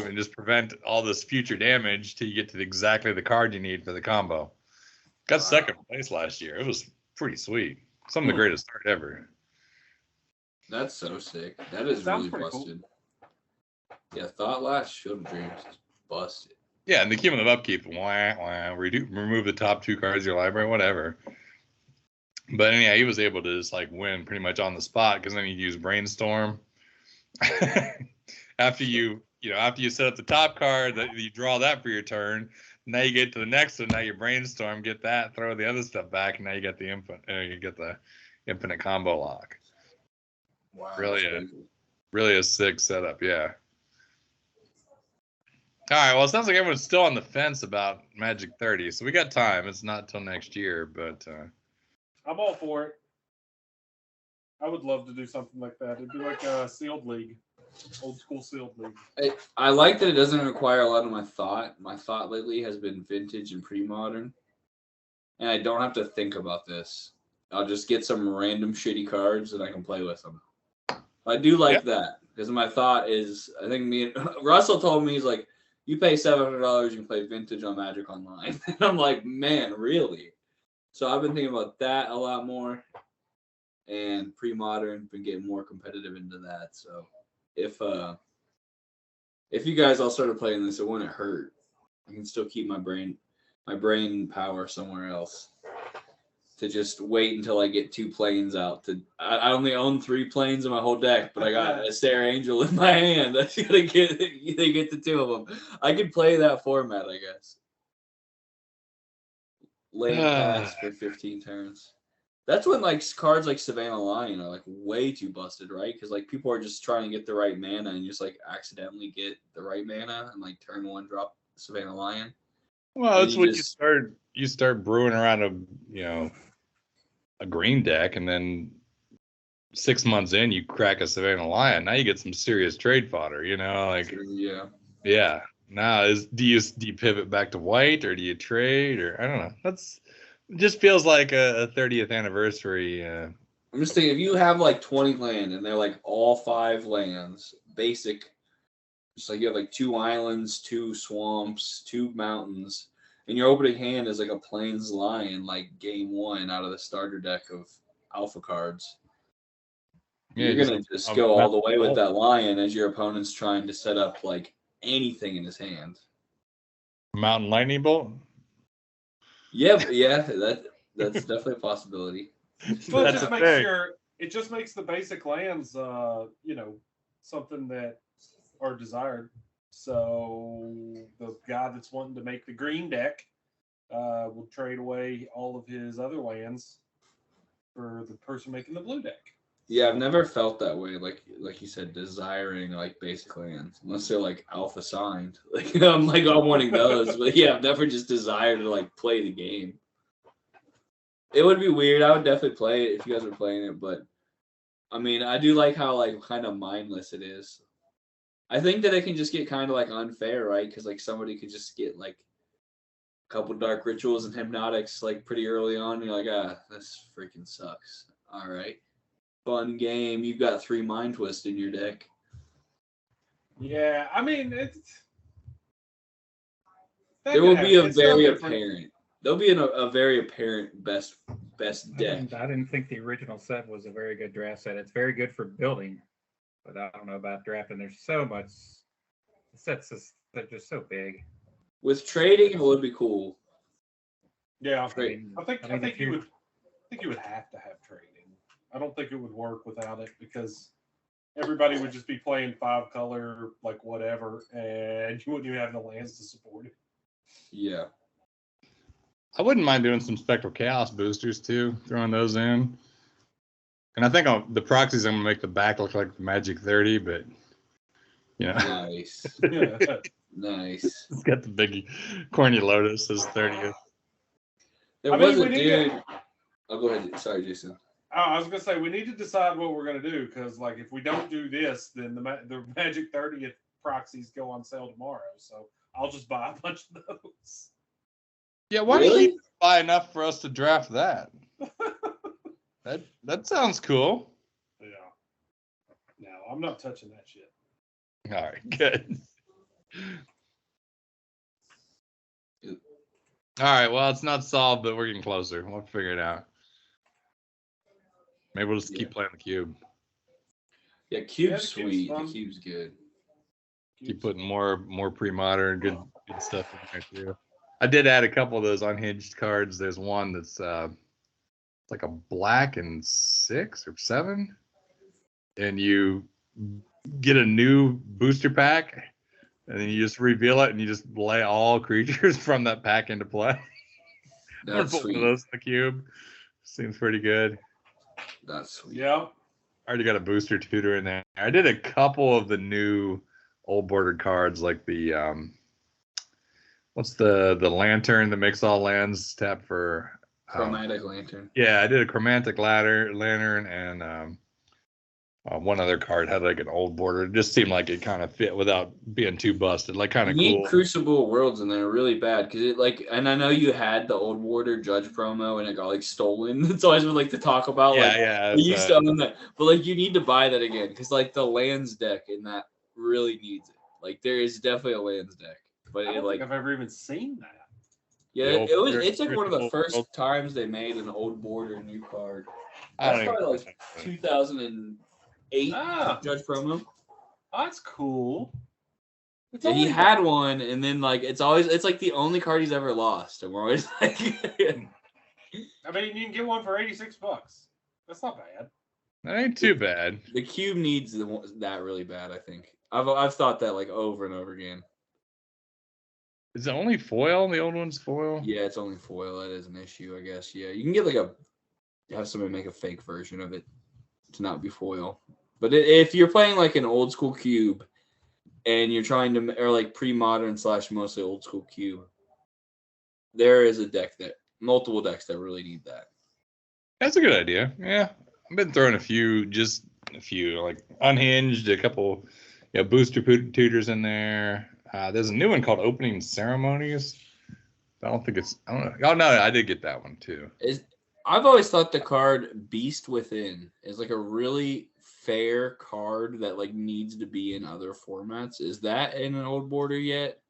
[SPEAKER 4] and just prevent all this future damage till you get to exactly the card you need for the combo. Got second place last year. It was pretty sweet. Some of the greatest art ever.
[SPEAKER 7] That's so sick. That is really busted. Cool. Yeah, Thought Lash Field of Dreams is busted.
[SPEAKER 4] Yeah, and the cumulative upkeep, remove the top 2 cards of your library, whatever. But anyhow, he was able to just like win pretty much on the spot because then he'd use Brainstorm. after you set up the top card, that you draw that for your turn. Now you get to the next one. Now you Brainstorm, get that, throw the other stuff back, and now you get the infinite combo lock.
[SPEAKER 7] Wow,
[SPEAKER 4] really a sick setup, yeah. All right, well, it sounds like everyone's still on the fence about Magic 30, so we got time. It's not till next year, but
[SPEAKER 8] I'm all for it. I would love to do something like that. It'd be like a sealed league, old school sealed league.
[SPEAKER 7] I like that it doesn't require a lot of my thought. My thought lately has been vintage and pre-modern, and I don't have to think about this. I'll just get some random shitty cards and I can play with them. I do like that because my thought is, I think Russell told me, he's like, you pay $700, you can play vintage on Magic Online. And I'm like, man, really? So I've been thinking about that a lot more, and pre-modern, been getting more competitive into that. So if you guys all started playing this, it wouldn't hurt. I can still keep my brain power somewhere else to just wait until I get 2 planes out. I only own 3 planes in my whole deck, but I got a Star Angel in my hand. I gotta get the 2 of them. I could play that format, I guess. Lane pass for 15 turns. That's when like cards like Savannah Lion are like way too busted, right? Because like people are just trying to get the right mana and just like accidentally get the right mana and like turn 1 drop Savannah Lion.
[SPEAKER 4] Well, that's when you start brewing around a green deck, and then 6 months in, you crack a Savannah Lion. Now you get some serious trade fodder. Yeah. Now do you pivot back to white, or do you trade, or I don't know. It just feels like a 30th anniversary.
[SPEAKER 7] I'm just thinking, if you have like 20 land and they're like all 5 lands, basic, just like you have like 2 islands, 2 swamps, 2 mountains, and your opening hand is like a Plains Lion, like game 1 out of the starter deck of alpha cards. Yeah, you're going to just go all the way with that Lion as your opponent's trying to set up like anything in his hand.
[SPEAKER 4] Mountain Lightning Bolt?
[SPEAKER 7] Yeah, that's definitely a possibility.
[SPEAKER 8] But it just makes the basic lands, something that are desired. So the guy that's wanting to make the green deck will trade away all of his other lands for the person making the blue deck.
[SPEAKER 7] Yeah, I've never felt that way. Like you said, desiring like basic lands, unless they're like alpha signed. Like I'm wanting those, but yeah, I've never just desired to like play the game. It would be weird. I would definitely play it if you guys were playing it, but I mean, I do like how like kind of mindless it is. I think that it can just get kind of like unfair, right? Because like somebody could just get like a couple dark rituals and hypnotics like pretty early on. You're like, this freaking sucks. All right. Fun game. You've got 3 Mind Twist in your deck.
[SPEAKER 8] Yeah, I mean it's.
[SPEAKER 7] There will be a
[SPEAKER 8] It's
[SPEAKER 7] very
[SPEAKER 8] nothing for-
[SPEAKER 7] apparent. There'll be a very apparent best
[SPEAKER 6] I
[SPEAKER 7] deck.
[SPEAKER 6] didn't think the original set was a very good draft set. It's very good for building, but I don't know about drafting. There's so much. The sets they're just so big.
[SPEAKER 7] With trading, it would be cool.
[SPEAKER 8] Yeah,
[SPEAKER 7] Trade.
[SPEAKER 8] I think
[SPEAKER 6] if
[SPEAKER 8] you would have to have trading. I don't think it would work without it because everybody would just be playing 5 color like whatever, and you wouldn't even have the lands to support it.
[SPEAKER 7] Yeah.
[SPEAKER 4] I wouldn't mind doing some Spectral Chaos boosters too, throwing those in. And I think the proxies, I'm gonna make the back look like the Magic 30, but you know,
[SPEAKER 7] Nice. Nice.
[SPEAKER 4] it's got the big corny lotus as 30th.
[SPEAKER 7] There
[SPEAKER 8] I mean,
[SPEAKER 7] was a
[SPEAKER 8] we need
[SPEAKER 7] dude.
[SPEAKER 8] to-
[SPEAKER 7] Oh, go ahead. Sorry, Jason.
[SPEAKER 8] I was gonna say we need to decide what we're gonna do because like if we don't do this, then the Magic 30th proxies go on sale tomorrow. So I'll just buy a bunch of those.
[SPEAKER 4] Yeah, why
[SPEAKER 7] Really?
[SPEAKER 4] don't you buy enough for us to draft that? That sounds cool.
[SPEAKER 8] Yeah. No, I'm not touching that shit.
[SPEAKER 4] All right, good. All right, well, it's not solved, but we're getting closer. We'll figure it out. Maybe we'll just keep playing the cube.
[SPEAKER 7] Yeah,
[SPEAKER 8] Yeah,
[SPEAKER 7] Cube's
[SPEAKER 8] the Cube's
[SPEAKER 7] sweet.
[SPEAKER 8] fun.
[SPEAKER 7] The Cube's good.
[SPEAKER 4] Keep putting more pre-modern, good stuff in there too. I did add a couple of those unhinged cards. There's one that's like a black and 6 or 7, and you get a new booster pack, and then you just reveal it, and you just lay all creatures from that pack into play. I'm gonna
[SPEAKER 7] That's
[SPEAKER 4] put one of
[SPEAKER 7] sweet.
[SPEAKER 4] those in the cube. Seems pretty good.
[SPEAKER 7] That's sweet.
[SPEAKER 8] Yeah.
[SPEAKER 4] I already got a booster tutor in there. I did a couple of the new old bordered cards, like the what's the lantern that makes all lands tap for
[SPEAKER 7] Chromatic Lantern.
[SPEAKER 4] yeah, I did a chromatic lantern and one other card had like an old border. It just seemed like it kind of fit without being too busted, like kind
[SPEAKER 7] You
[SPEAKER 4] of
[SPEAKER 7] need
[SPEAKER 4] cool.
[SPEAKER 7] Crucible Worlds in there really bad because it like, and I know you had the Old Warder Judge promo and it got like stolen. It's always what like to talk about.
[SPEAKER 4] Yeah,
[SPEAKER 7] like,
[SPEAKER 4] yeah.
[SPEAKER 7] we used to own that, but like you need to buy that again because like the lands deck in that really needs it. Like there is definitely a lands deck, but
[SPEAKER 8] I
[SPEAKER 7] it
[SPEAKER 8] don't
[SPEAKER 7] like
[SPEAKER 8] think I've ever even seen that.
[SPEAKER 7] yeah,
[SPEAKER 4] The old
[SPEAKER 7] it was.
[SPEAKER 4] Warder
[SPEAKER 7] It's like one of the
[SPEAKER 4] Crucible
[SPEAKER 7] first
[SPEAKER 4] Worlds.
[SPEAKER 7] times they made an Old Border new card.
[SPEAKER 4] I don't
[SPEAKER 7] That's
[SPEAKER 4] even
[SPEAKER 7] probably like 2008
[SPEAKER 8] Ah.
[SPEAKER 7] Judge promo.
[SPEAKER 8] Oh, that's cool. It's
[SPEAKER 7] And he
[SPEAKER 8] only-
[SPEAKER 7] had one, and then like it's like the only card he's ever lost, and we're always like,
[SPEAKER 8] I mean, you can get one for $86. That's not bad.
[SPEAKER 4] That ain't too bad.
[SPEAKER 7] the cube needs that really bad. I think I've thought that like over and over again.
[SPEAKER 4] Is it only foil? The old one's foil?
[SPEAKER 7] Yeah, it's only foil. That is an issue, I guess. Yeah, you can get like have somebody make a fake version of it to not be foil. But if you're playing like an old school cube, and you're trying to or like pre-modern / mostly old school cube, there is a deck multiple decks that really need that.
[SPEAKER 4] That's a good idea. Yeah. I've been throwing a few like unhinged, a couple booster tutors in there. There's a new one called Opening Ceremonies. I don't know. Oh no, I did get that one too.
[SPEAKER 7] I've always thought the card Beast Within is like a really fair card that like needs to be in other formats. Is that in an old border yet?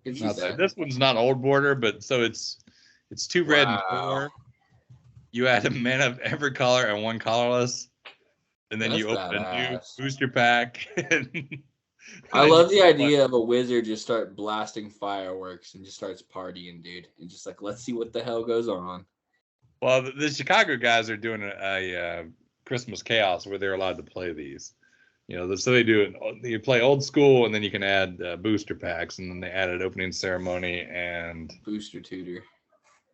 [SPEAKER 7] I can see that.
[SPEAKER 4] This one's not old border, but so it's 2 red and
[SPEAKER 7] Wow.
[SPEAKER 4] 4. You add a mana of every color and 1 colorless, and then you
[SPEAKER 7] That's
[SPEAKER 4] open a new
[SPEAKER 7] badass.
[SPEAKER 4] booster pack.
[SPEAKER 7] I love the idea of a wizard just start blasting fireworks and just starts partying, dude, and just like let's see what the hell goes on.
[SPEAKER 4] Well, the Chicago guys are doing a Christmas Chaos where they're allowed to play these. So they do it. You play old school, and then you can add booster packs, and then they added Opening Ceremony and
[SPEAKER 7] Booster tutor.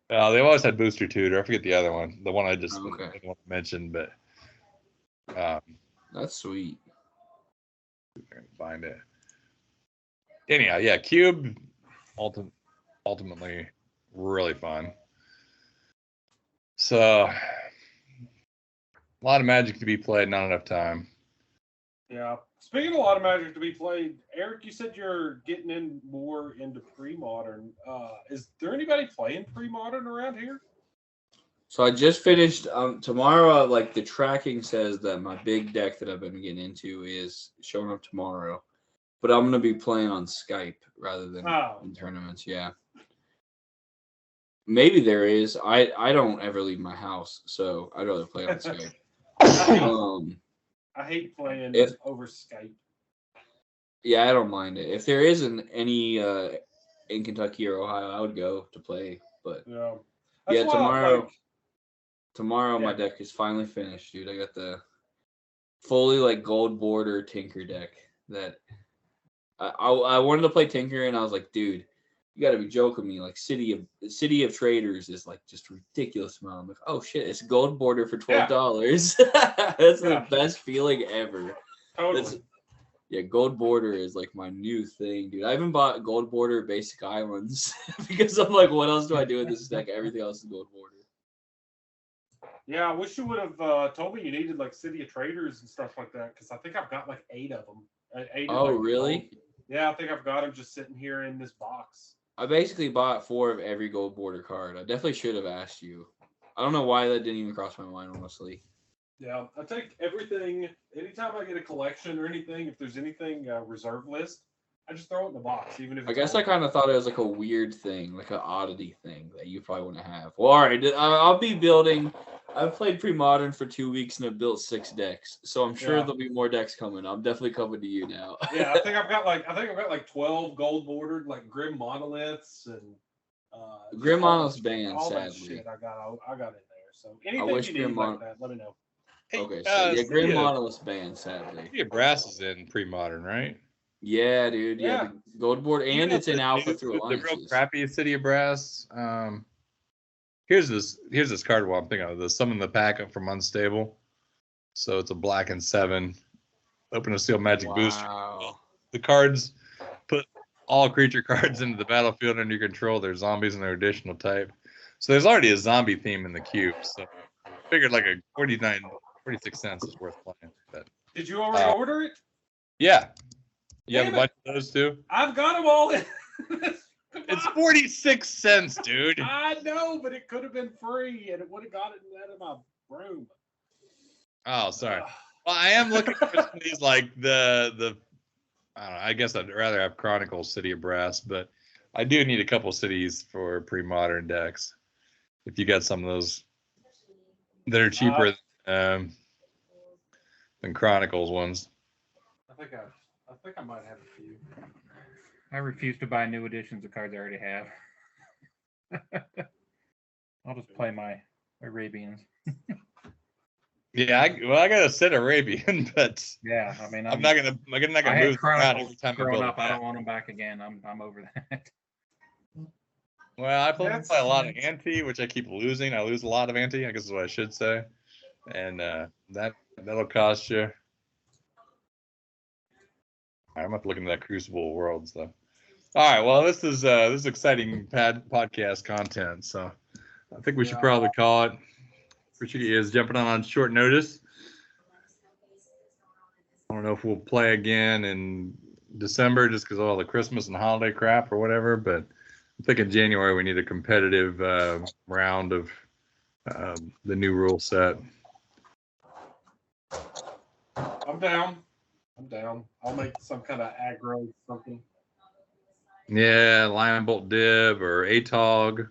[SPEAKER 4] they always had Booster Tutor. I forget the other one, the one I just
[SPEAKER 7] Oh, okay.
[SPEAKER 4] didn't want to mention, but
[SPEAKER 7] That's sweet.
[SPEAKER 4] I can find it. Anyhow, yeah, Cube ultimately really fun. So a lot of Magic to be played, not enough time.
[SPEAKER 8] Yeah. Speaking of a lot of Magic to be played, Eric, you said you're getting in more into pre-modern. Is there anybody playing pre-modern around here?
[SPEAKER 7] So I just finished tomorrow. Like the tracking says that my big deck that I've been getting into is showing up tomorrow, but I'm gonna be playing on Skype rather than in tournaments. Yeah, maybe there is. I don't ever leave my house, so I'd rather play on Skype.
[SPEAKER 8] I hate playing over Skype.
[SPEAKER 7] Yeah, I don't mind it. If there isn't any in Kentucky or Ohio, I would go to play. But
[SPEAKER 8] yeah,
[SPEAKER 7] tomorrow my deck is finally finished, dude. I got the fully like gold border Tinker deck that I wanted to play Tinker, and I was like, dude, you got to be joking me. Like City of Traders is like just ridiculous amount. I'm like, oh shit, it's gold border for $12. That's the best feeling ever.
[SPEAKER 8] Totally.
[SPEAKER 7] Gold border is like my new thing, dude. I even bought gold border basic islands because I'm like, what else do I do with this deck? Everything else is gold border.
[SPEAKER 8] Yeah, I wish you would have told me you needed like City of Traders and stuff like that, because I think I've got like 8 of them.
[SPEAKER 7] Oh, really?
[SPEAKER 8] Yeah, I think I've got them just sitting here in this box.
[SPEAKER 7] I basically bought 4 of every gold border card. I definitely should have asked you. I don't know why that didn't even cross my mind, honestly.
[SPEAKER 8] Yeah, I take everything. Anytime I get a collection or anything, if there's anything reserve list, I just throw it in the box, even if.
[SPEAKER 7] I guess I kind of thought it was like a weird thing, like an oddity thing that you probably wouldn't have. Well, all right, I'll be building. I've played pre-modern for 2 weeks and I've built 6 decks, so I'm sure there'll be more decks coming. I'm definitely coming to you now.
[SPEAKER 8] Yeah, I think I've got like 12 gold bordered like Grim Monoliths and
[SPEAKER 7] Grim Monoliths banned,
[SPEAKER 8] all
[SPEAKER 7] sadly.
[SPEAKER 8] that shit I got in there. So anything you need like that, let me know.
[SPEAKER 7] Okay, so Grim Monoliths banned, sadly.
[SPEAKER 4] Yeah, Brass is in pre-modern, right?
[SPEAKER 7] Yeah, dude. Yeah, the gold board, and it's in alpha through alliances.
[SPEAKER 4] The real crappy City of Brass. Here's this card. While I'm thinking of this, Summon the Pack from Unstable. So it's a black and 7. Open a Seal Magic Booster. The cards put all creature cards into the battlefield under your control. They're zombies and their additional type. So there's already a zombie theme in the cube. So I figured like a 46 cents is worth playing. But,
[SPEAKER 8] did you already order it?
[SPEAKER 4] Yeah. You have a bunch of those too?
[SPEAKER 8] I've got them all in.
[SPEAKER 4] It's 46 cents, dude.
[SPEAKER 8] I know, but it could have been free and it would have got it out of my room.
[SPEAKER 4] Oh, sorry. Well, I am looking for some of these, like I don't know, I guess I'd rather have Chronicles City of Brass, but I do need a couple cities for pre-modern decks. If you got some of those that are cheaper than Chronicles ones.
[SPEAKER 6] I think I might have a few. I refuse to buy new editions of cards I already have. I'll just play my Arabians.
[SPEAKER 4] Yeah, I got a set Arabian, but
[SPEAKER 6] yeah, I mean,
[SPEAKER 4] I'm not gonna move around every time I build
[SPEAKER 6] up. I don't want them back again. I'm over that.
[SPEAKER 4] Well, I play a lot of anti, which I keep losing. I lose a lot of anti, I guess is what I should say, and that'll cost you. I'm not looking at that Crucible Worlds though. All right, well, this is exciting podcast content, so I think we should probably call it. Appreciate you guys jumping on short notice. I don't know if we'll play again in December just because of all the Christmas and holiday crap or whatever, but I'm thinking January we need a competitive round of the new rule set.
[SPEAKER 8] I'm down. I'll make some kind of aggro something.
[SPEAKER 4] Yeah, Lion Bolt Dib or Atog,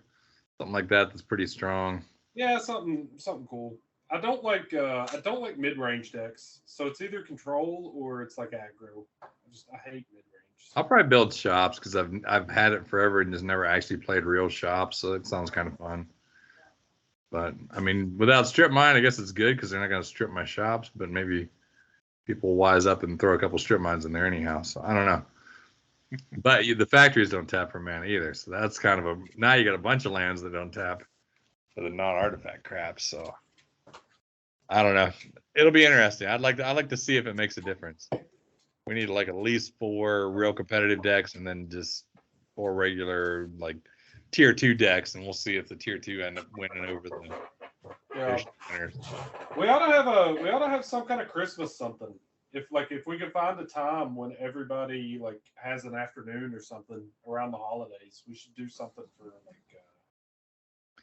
[SPEAKER 4] something like that. That's pretty strong.
[SPEAKER 8] Yeah, something cool. I don't like mid-range decks, so it's either control or it's like aggro. I hate mid-range.
[SPEAKER 4] I'll probably build shops because I've had it forever and just never actually played real shops, so it sounds kind of fun. But I mean, without strip mine, I guess it's good because they're not going to strip my shops. But maybe people wise up and throw a couple strip mines in there anyhow. So I don't know. But the factories don't tap for mana either, so that's kind of now you got a bunch of lands that don't tap for the non-artifact crap. So I don't know. It'll be interesting. I'd like to see if it makes a difference. We need like at least 4 real competitive decks, and then just 4 regular like tier 2 decks, and we'll see if the tier 2 end up winning over the
[SPEAKER 8] Yeah.
[SPEAKER 4] winners.
[SPEAKER 8] We ought to have some kind of Christmas something. If we could find a time when everybody like has an afternoon or something around the holidays, we should do something for like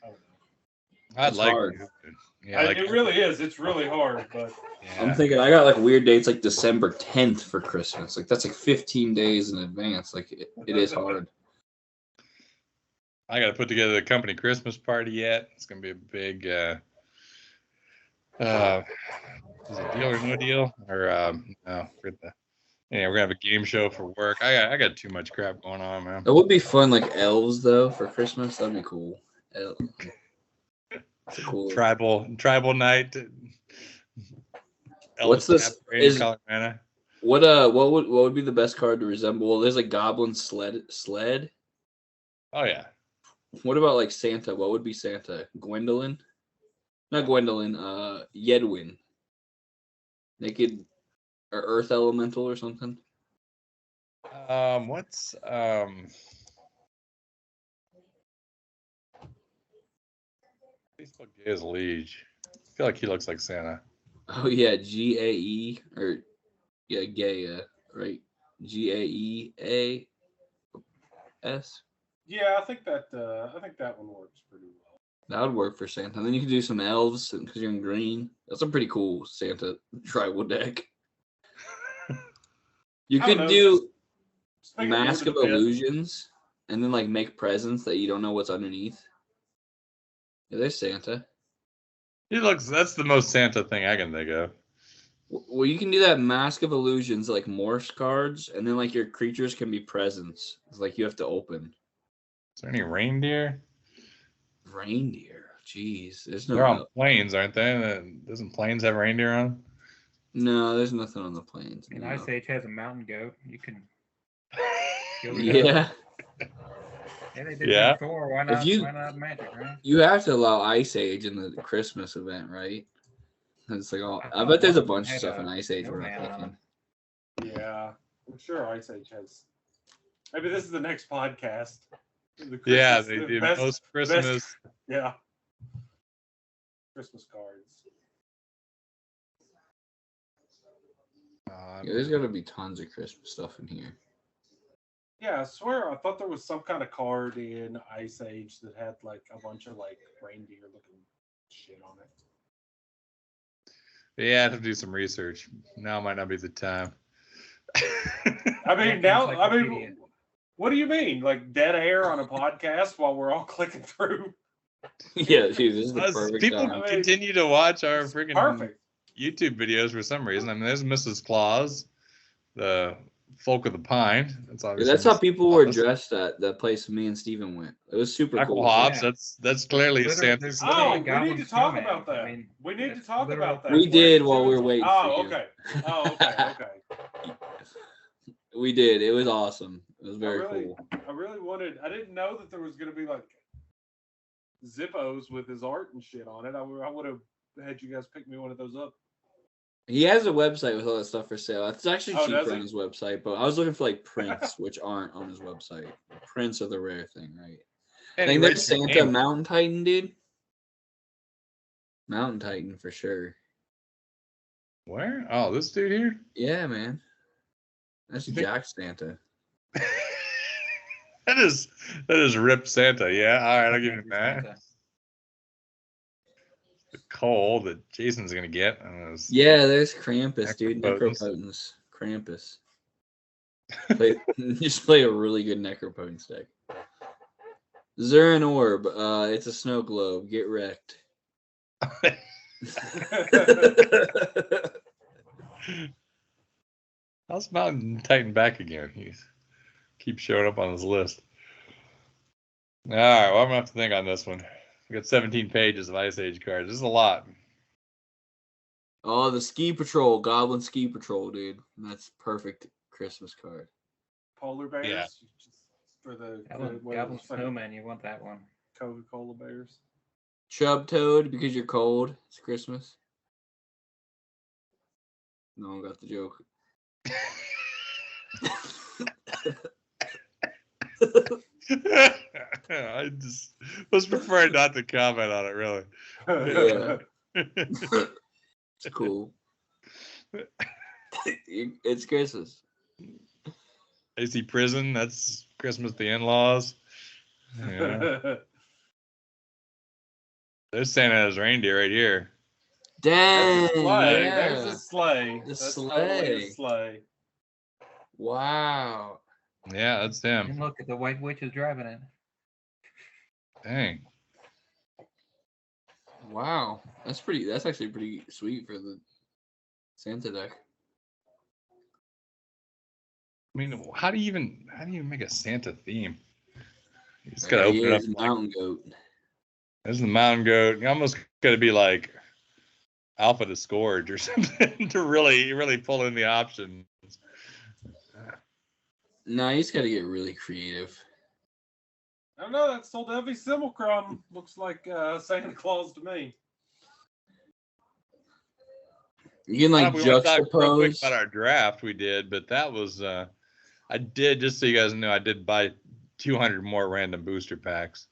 [SPEAKER 8] I don't know.
[SPEAKER 4] I'd
[SPEAKER 7] It's
[SPEAKER 4] like
[SPEAKER 7] hard.
[SPEAKER 4] to. Yeah, like,
[SPEAKER 8] It really is. It's really hard, but
[SPEAKER 4] yeah.
[SPEAKER 7] I'm thinking I got like weird dates like December 10th for Christmas. Like that's like 15 days in advance. Like it is hard.
[SPEAKER 4] I got to put together the company Christmas party yet. It's gonna be a big. Is it Deal or No Deal? Or no, forget that. Yeah, we're gonna have a game show for work. I got too much crap going on, man.
[SPEAKER 7] It would be fun, like elves though, for Christmas. That'd be cool. That's a cool.
[SPEAKER 4] Tribal night.
[SPEAKER 7] What's
[SPEAKER 4] Elvis
[SPEAKER 7] this?
[SPEAKER 4] Tap,
[SPEAKER 7] Is
[SPEAKER 4] Colorado.
[SPEAKER 7] what would be the best card to resemble? Well, there's like Goblin Sled.
[SPEAKER 4] Oh yeah.
[SPEAKER 7] What about like Santa? What would be Santa? Gwendolyn? Not Gwendolyn. Yedwin. Naked or Earth Elemental or something.
[SPEAKER 4] What's Facebook Gay's Liege? I feel like he looks like Santa.
[SPEAKER 7] Oh yeah, GAE or yeah, Gaia, right? GAEAS.
[SPEAKER 8] yeah, I think that one works pretty well.
[SPEAKER 7] That would work for Santa. And then you can do some elves because you're in green. That's a pretty cool Santa tribal deck. You
[SPEAKER 8] I don't
[SPEAKER 7] could
[SPEAKER 8] know,
[SPEAKER 7] do
[SPEAKER 8] just make it more
[SPEAKER 7] Mask of
[SPEAKER 8] than a bit.
[SPEAKER 7] Illusions and then like make presents that you don't know what's underneath. Yeah, there's Santa.
[SPEAKER 4] That's the most Santa thing I can think of.
[SPEAKER 7] Well, you can do that Mask of Illusions like Morse cards, and then like your creatures can be presents. It's like you have to open.
[SPEAKER 4] Is there any reindeer?
[SPEAKER 7] Reindeer. Jeez, there's
[SPEAKER 4] They're on
[SPEAKER 7] no.
[SPEAKER 4] planes, aren't they? Doesn't planes have reindeer on?
[SPEAKER 7] No, there's nothing on the planes.
[SPEAKER 6] And
[SPEAKER 7] no.
[SPEAKER 6] Ice Age has a mountain goat. You can. kill the goat.
[SPEAKER 7] Yeah,
[SPEAKER 6] Yeah, they did
[SPEAKER 4] Yeah.
[SPEAKER 6] that in Thor. Why not Magic, right?
[SPEAKER 7] you have to allow Ice Age in the Christmas event, right? It's like I bet there's a bunch of stuff in Ice Age we're not
[SPEAKER 6] Snowman
[SPEAKER 7] thinking.
[SPEAKER 8] Yeah, I'm sure Ice Age has. Maybe this is the next podcast.
[SPEAKER 4] Yeah,
[SPEAKER 8] Christmas-
[SPEAKER 4] they
[SPEAKER 8] the
[SPEAKER 4] do
[SPEAKER 8] best-
[SPEAKER 4] most Christmas.
[SPEAKER 8] Yeah. Christmas cards.
[SPEAKER 7] Yeah, there's got to be tons of Christmas stuff in here.
[SPEAKER 8] Yeah, I swear I thought there was some kind of card in Ice Age that had like a bunch of like reindeer looking shit on it.
[SPEAKER 4] Yeah, I have to do some research. Now might not be the time.
[SPEAKER 8] I mean,
[SPEAKER 6] Yeah,
[SPEAKER 8] now, I
[SPEAKER 6] Encyclopedia.
[SPEAKER 8] mean, what do you mean? Like dead air on a podcast while we're all clicking through?
[SPEAKER 7] Yeah, dude, this is the perfect
[SPEAKER 4] People
[SPEAKER 7] time.
[SPEAKER 4] continue to watch our freaking
[SPEAKER 8] Perfect.
[SPEAKER 4] YouTube videos for some reason. I mean, there's Mrs. Claus, the Folk of the Pine. That's
[SPEAKER 7] Yeah,
[SPEAKER 4] obviously
[SPEAKER 7] that's how
[SPEAKER 4] Mrs.
[SPEAKER 7] people were
[SPEAKER 4] Claus.
[SPEAKER 7] dressed at that place me and Steven went. It was super
[SPEAKER 4] Michael
[SPEAKER 7] cool.
[SPEAKER 4] Hobbs.
[SPEAKER 6] Yeah.
[SPEAKER 4] That's clearly
[SPEAKER 6] There's
[SPEAKER 4] Santa's.
[SPEAKER 6] literally
[SPEAKER 8] Oh,
[SPEAKER 6] a
[SPEAKER 8] we need
[SPEAKER 6] goblin
[SPEAKER 8] to talk
[SPEAKER 6] snowman.
[SPEAKER 8] about that.
[SPEAKER 6] I mean,
[SPEAKER 8] We need to
[SPEAKER 6] that's
[SPEAKER 8] talk
[SPEAKER 6] literal-
[SPEAKER 8] about that.
[SPEAKER 7] We
[SPEAKER 8] What
[SPEAKER 7] did
[SPEAKER 8] is
[SPEAKER 7] while we
[SPEAKER 8] it?
[SPEAKER 7] were waiting
[SPEAKER 8] Oh,
[SPEAKER 7] for you.
[SPEAKER 8] okay. Oh, okay.
[SPEAKER 7] We did. It was awesome. It was very
[SPEAKER 8] really-
[SPEAKER 7] cool.
[SPEAKER 8] I really wanted. I didn't know that there was going to be like Zippos with his art and shit on it. I would have had you guys pick me one of those up.
[SPEAKER 7] He has a website with all that stuff for sale. It's actually
[SPEAKER 8] Oh, does
[SPEAKER 7] cheaper on
[SPEAKER 8] he?
[SPEAKER 7] his website, but I was looking for like prints, which aren't on his website. Prints are the rare thing, right? I think that's Santa Mountain Titan, dude. Mountain Titan for sure.
[SPEAKER 4] Where? Oh, this dude here.
[SPEAKER 7] Yeah, man. That's
[SPEAKER 4] You think-
[SPEAKER 7] Jack Santa.
[SPEAKER 4] That is Rip Santa. Yeah. All right, I'll give him that.
[SPEAKER 6] Santa.
[SPEAKER 4] The coal that Jason's gonna get.
[SPEAKER 7] Yeah, there's Krampus, dude.
[SPEAKER 4] Necropotence.
[SPEAKER 7] Necropotence. Krampus. Just play a really good Necropotence deck. Zurin Orb. It's a snow globe. Get wrecked.
[SPEAKER 4] How's Mountain Titan back again? He keeps showing up on his list. All right, well, I'm gonna have to think on this one. We got 17 pages of Ice Age cards. This is a lot.
[SPEAKER 7] Oh, the Ski Patrol. Goblin Ski Patrol, dude. That's perfect Christmas card.
[SPEAKER 8] Polar bears.
[SPEAKER 4] Yeah.
[SPEAKER 8] Just for the
[SPEAKER 6] Goblin snowman. You want that one?
[SPEAKER 8] Coca-Cola bears.
[SPEAKER 7] Chub Toad, because you're cold. It's Christmas. No one got the joke.
[SPEAKER 4] I just was preferring not to comment on it, really.
[SPEAKER 7] Yeah. It's cool. It's Christmas.
[SPEAKER 4] AC Prison, that's Christmas the in-laws. Yeah. There's Santa's reindeer right here.
[SPEAKER 7] Dang.
[SPEAKER 8] Sleigh.
[SPEAKER 7] Yeah.
[SPEAKER 8] There's a sleigh.
[SPEAKER 7] The
[SPEAKER 8] That's totally a
[SPEAKER 7] sleigh.
[SPEAKER 8] sleigh.
[SPEAKER 7] Wow.
[SPEAKER 4] Yeah, that's him.
[SPEAKER 6] And look at the White Witch is driving it.
[SPEAKER 4] Dang.
[SPEAKER 7] Wow. That's actually pretty sweet for the Santa deck.
[SPEAKER 4] I mean, how do you even make a Santa theme? You just gotta open it up.
[SPEAKER 7] Here's Mountain Goat.
[SPEAKER 4] There's the mountain goat. You almost gotta be like Alpha to Scourge or something to really pull in the options.
[SPEAKER 7] No, you just got to get really creative.
[SPEAKER 8] I don't know. That Soldevi Simulacrum looks like Santa Claus to me.
[SPEAKER 7] You can like
[SPEAKER 4] We want to talk real quick
[SPEAKER 7] juxtapose.
[SPEAKER 4] about our draft we did, but that was I did, just so you guys know, I did buy 200 more random booster packs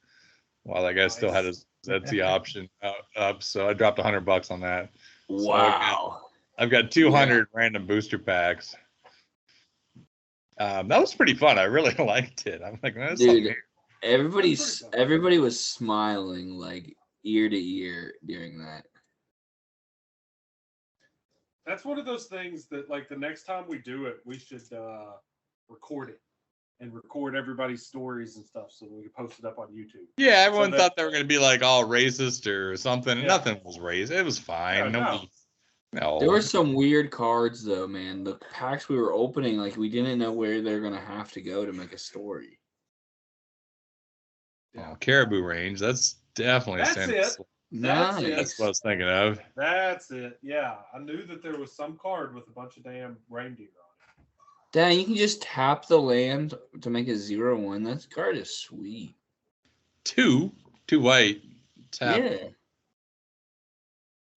[SPEAKER 4] while that guy still had his Etsy option up, so I dropped $100 on that.
[SPEAKER 7] Wow.
[SPEAKER 4] So I've got 200 random booster packs. That was pretty fun. I really liked it. I'm like, that's
[SPEAKER 7] Dude, everybody was smiling like ear to ear during that.
[SPEAKER 8] That's one of those things that, like, the next time we do it, we should record it and record everybody's stories and stuff so we can post it up on YouTube.
[SPEAKER 4] Yeah, everyone thought they were going to be like all racist or something.
[SPEAKER 8] Yeah.
[SPEAKER 4] Nothing was racist. It was fine.
[SPEAKER 8] No.
[SPEAKER 7] There were some weird cards though, man. The packs we were opening, like we didn't know where they're gonna have to go to make a story.
[SPEAKER 4] Oh, Caribou Range. That's definitely
[SPEAKER 8] That's
[SPEAKER 4] a Santa.
[SPEAKER 8] it. That's it.
[SPEAKER 4] That's what I was thinking of.
[SPEAKER 8] That's it. Yeah, I knew that there was some card with a bunch of damn reindeer on
[SPEAKER 7] Dang, you can just tap the land to make a 0/1. That card is sweet.
[SPEAKER 4] Two white. Tap.
[SPEAKER 7] Yeah.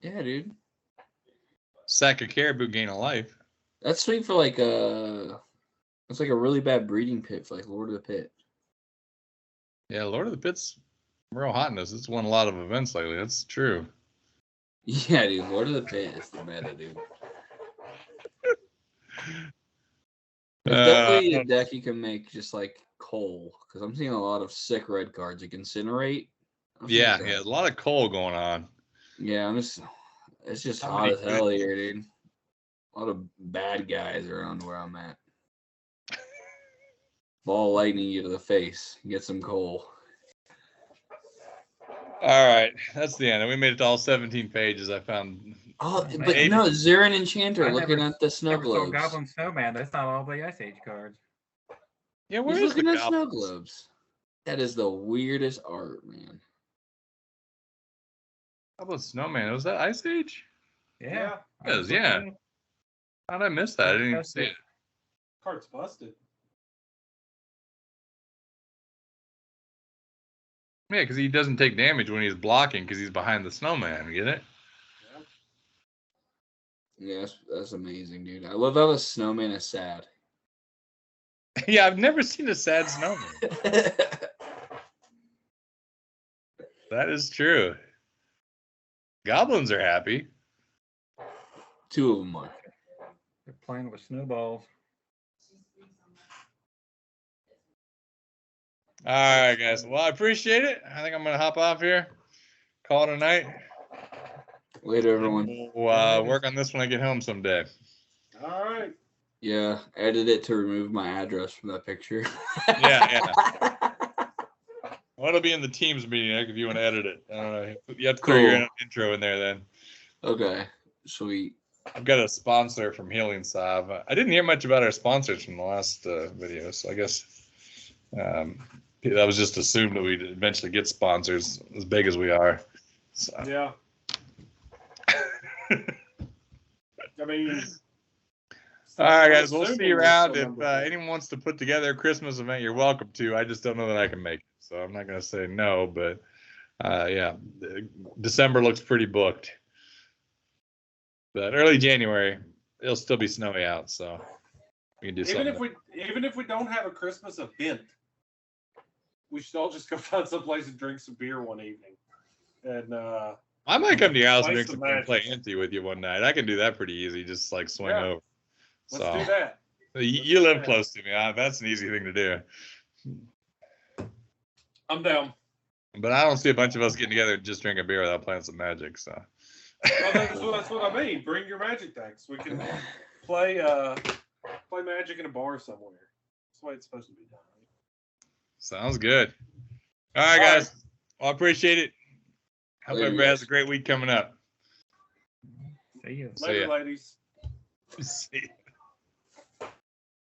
[SPEAKER 7] Yeah, dude.
[SPEAKER 4] Sack of caribou, gain a life.
[SPEAKER 7] That's sweet for like it's like a really bad breeding pit for like Lord of the Pit.
[SPEAKER 4] Yeah, Lord of the Pit's real hot in this. It's won a lot of events lately. That's true.
[SPEAKER 7] Yeah, dude. Lord of the Pit is the meta, dude. It's definitely a deck you can make just like coal, because I'm seeing a lot of sick red cards. Like Incinerate.
[SPEAKER 4] Yeah, a lot of coal going on.
[SPEAKER 7] Yeah, it's just hot as hell here, dude. A lot of bad guys around where I'm at. Ball lightning you to the face. Get some coal.
[SPEAKER 4] All right, that's the end. We made it to all 17 pages. I found.
[SPEAKER 7] Oh, but no, Zurin Enchanter looking at the snow globes.
[SPEAKER 6] Goblin Snowman. That's not all the Ice Age cards.
[SPEAKER 4] Yeah, where
[SPEAKER 7] He's
[SPEAKER 4] is the
[SPEAKER 7] looking at snow
[SPEAKER 4] goblins?
[SPEAKER 7] globes. That is the weirdest art, man.
[SPEAKER 4] How about Snowman? Was that Ice Age?
[SPEAKER 6] Yeah.
[SPEAKER 4] It is, yeah. How did I miss that? I didn't even see it.
[SPEAKER 8] Card's busted.
[SPEAKER 4] Yeah, because he doesn't take damage when he's blocking because he's behind the snowman. Get it?
[SPEAKER 7] Yeah, that's amazing, dude. I love how the snowman is sad.
[SPEAKER 4] Yeah, I've never seen a sad snowman. That is true. Goblins are happy.
[SPEAKER 7] Two of them are.
[SPEAKER 6] They're playing with snowballs.
[SPEAKER 4] All right, guys. Well, I appreciate it. I think I'm going to hop off here. Call it a night.
[SPEAKER 7] Later, everyone.
[SPEAKER 4] We'll work on this when I get home someday.
[SPEAKER 8] All right.
[SPEAKER 7] Yeah, edit it to remove my address from that picture.
[SPEAKER 4] Yeah. Well, it'll be in the Teams meeting if you want to edit it. You have to throw your intro in there then.
[SPEAKER 7] Okay, sweet.
[SPEAKER 4] I've got a sponsor from Healing Salve. I didn't hear much about our sponsors from the last video, so I guess that was just assumed that we'd eventually get sponsors as big as we are. So.
[SPEAKER 8] Yeah. I mean,
[SPEAKER 4] all right, guys. We'll see you around. If anyone wants to put together a Christmas event, you're welcome to. I just don't know that I can make it, so I'm not going to say no. But yeah, December looks pretty booked. But early January, it'll still be snowy out, so we can do
[SPEAKER 8] Even
[SPEAKER 4] something.
[SPEAKER 8] if we don't have a Christmas event, we should all just go find some place and drink some beer one evening. And
[SPEAKER 4] I might come to your house and
[SPEAKER 8] play
[SPEAKER 4] drink
[SPEAKER 8] some
[SPEAKER 4] some beer and play
[SPEAKER 8] Magic.
[SPEAKER 4] empty with you one night. I can do that pretty easy, just like swing
[SPEAKER 8] Yeah.
[SPEAKER 4] over.
[SPEAKER 8] let's
[SPEAKER 4] So
[SPEAKER 8] do that.
[SPEAKER 4] you live close to me. That's an easy thing to do.
[SPEAKER 8] I'm down.
[SPEAKER 4] But I don't see a bunch of us getting together and just drink a beer without playing some Magic. So
[SPEAKER 8] Well, that's what I mean. Bring your Magic decks. We can play Magic in a bar somewhere. That's the way it's supposed to be done.
[SPEAKER 4] sounds good. All right,
[SPEAKER 8] All
[SPEAKER 4] guys. Well, I appreciate it. Hope
[SPEAKER 7] Later,
[SPEAKER 4] everybody has
[SPEAKER 7] guys.
[SPEAKER 4] a great week coming up.
[SPEAKER 6] See you.
[SPEAKER 4] See
[SPEAKER 8] Later,
[SPEAKER 4] ya.
[SPEAKER 8] ladies.
[SPEAKER 4] See ya.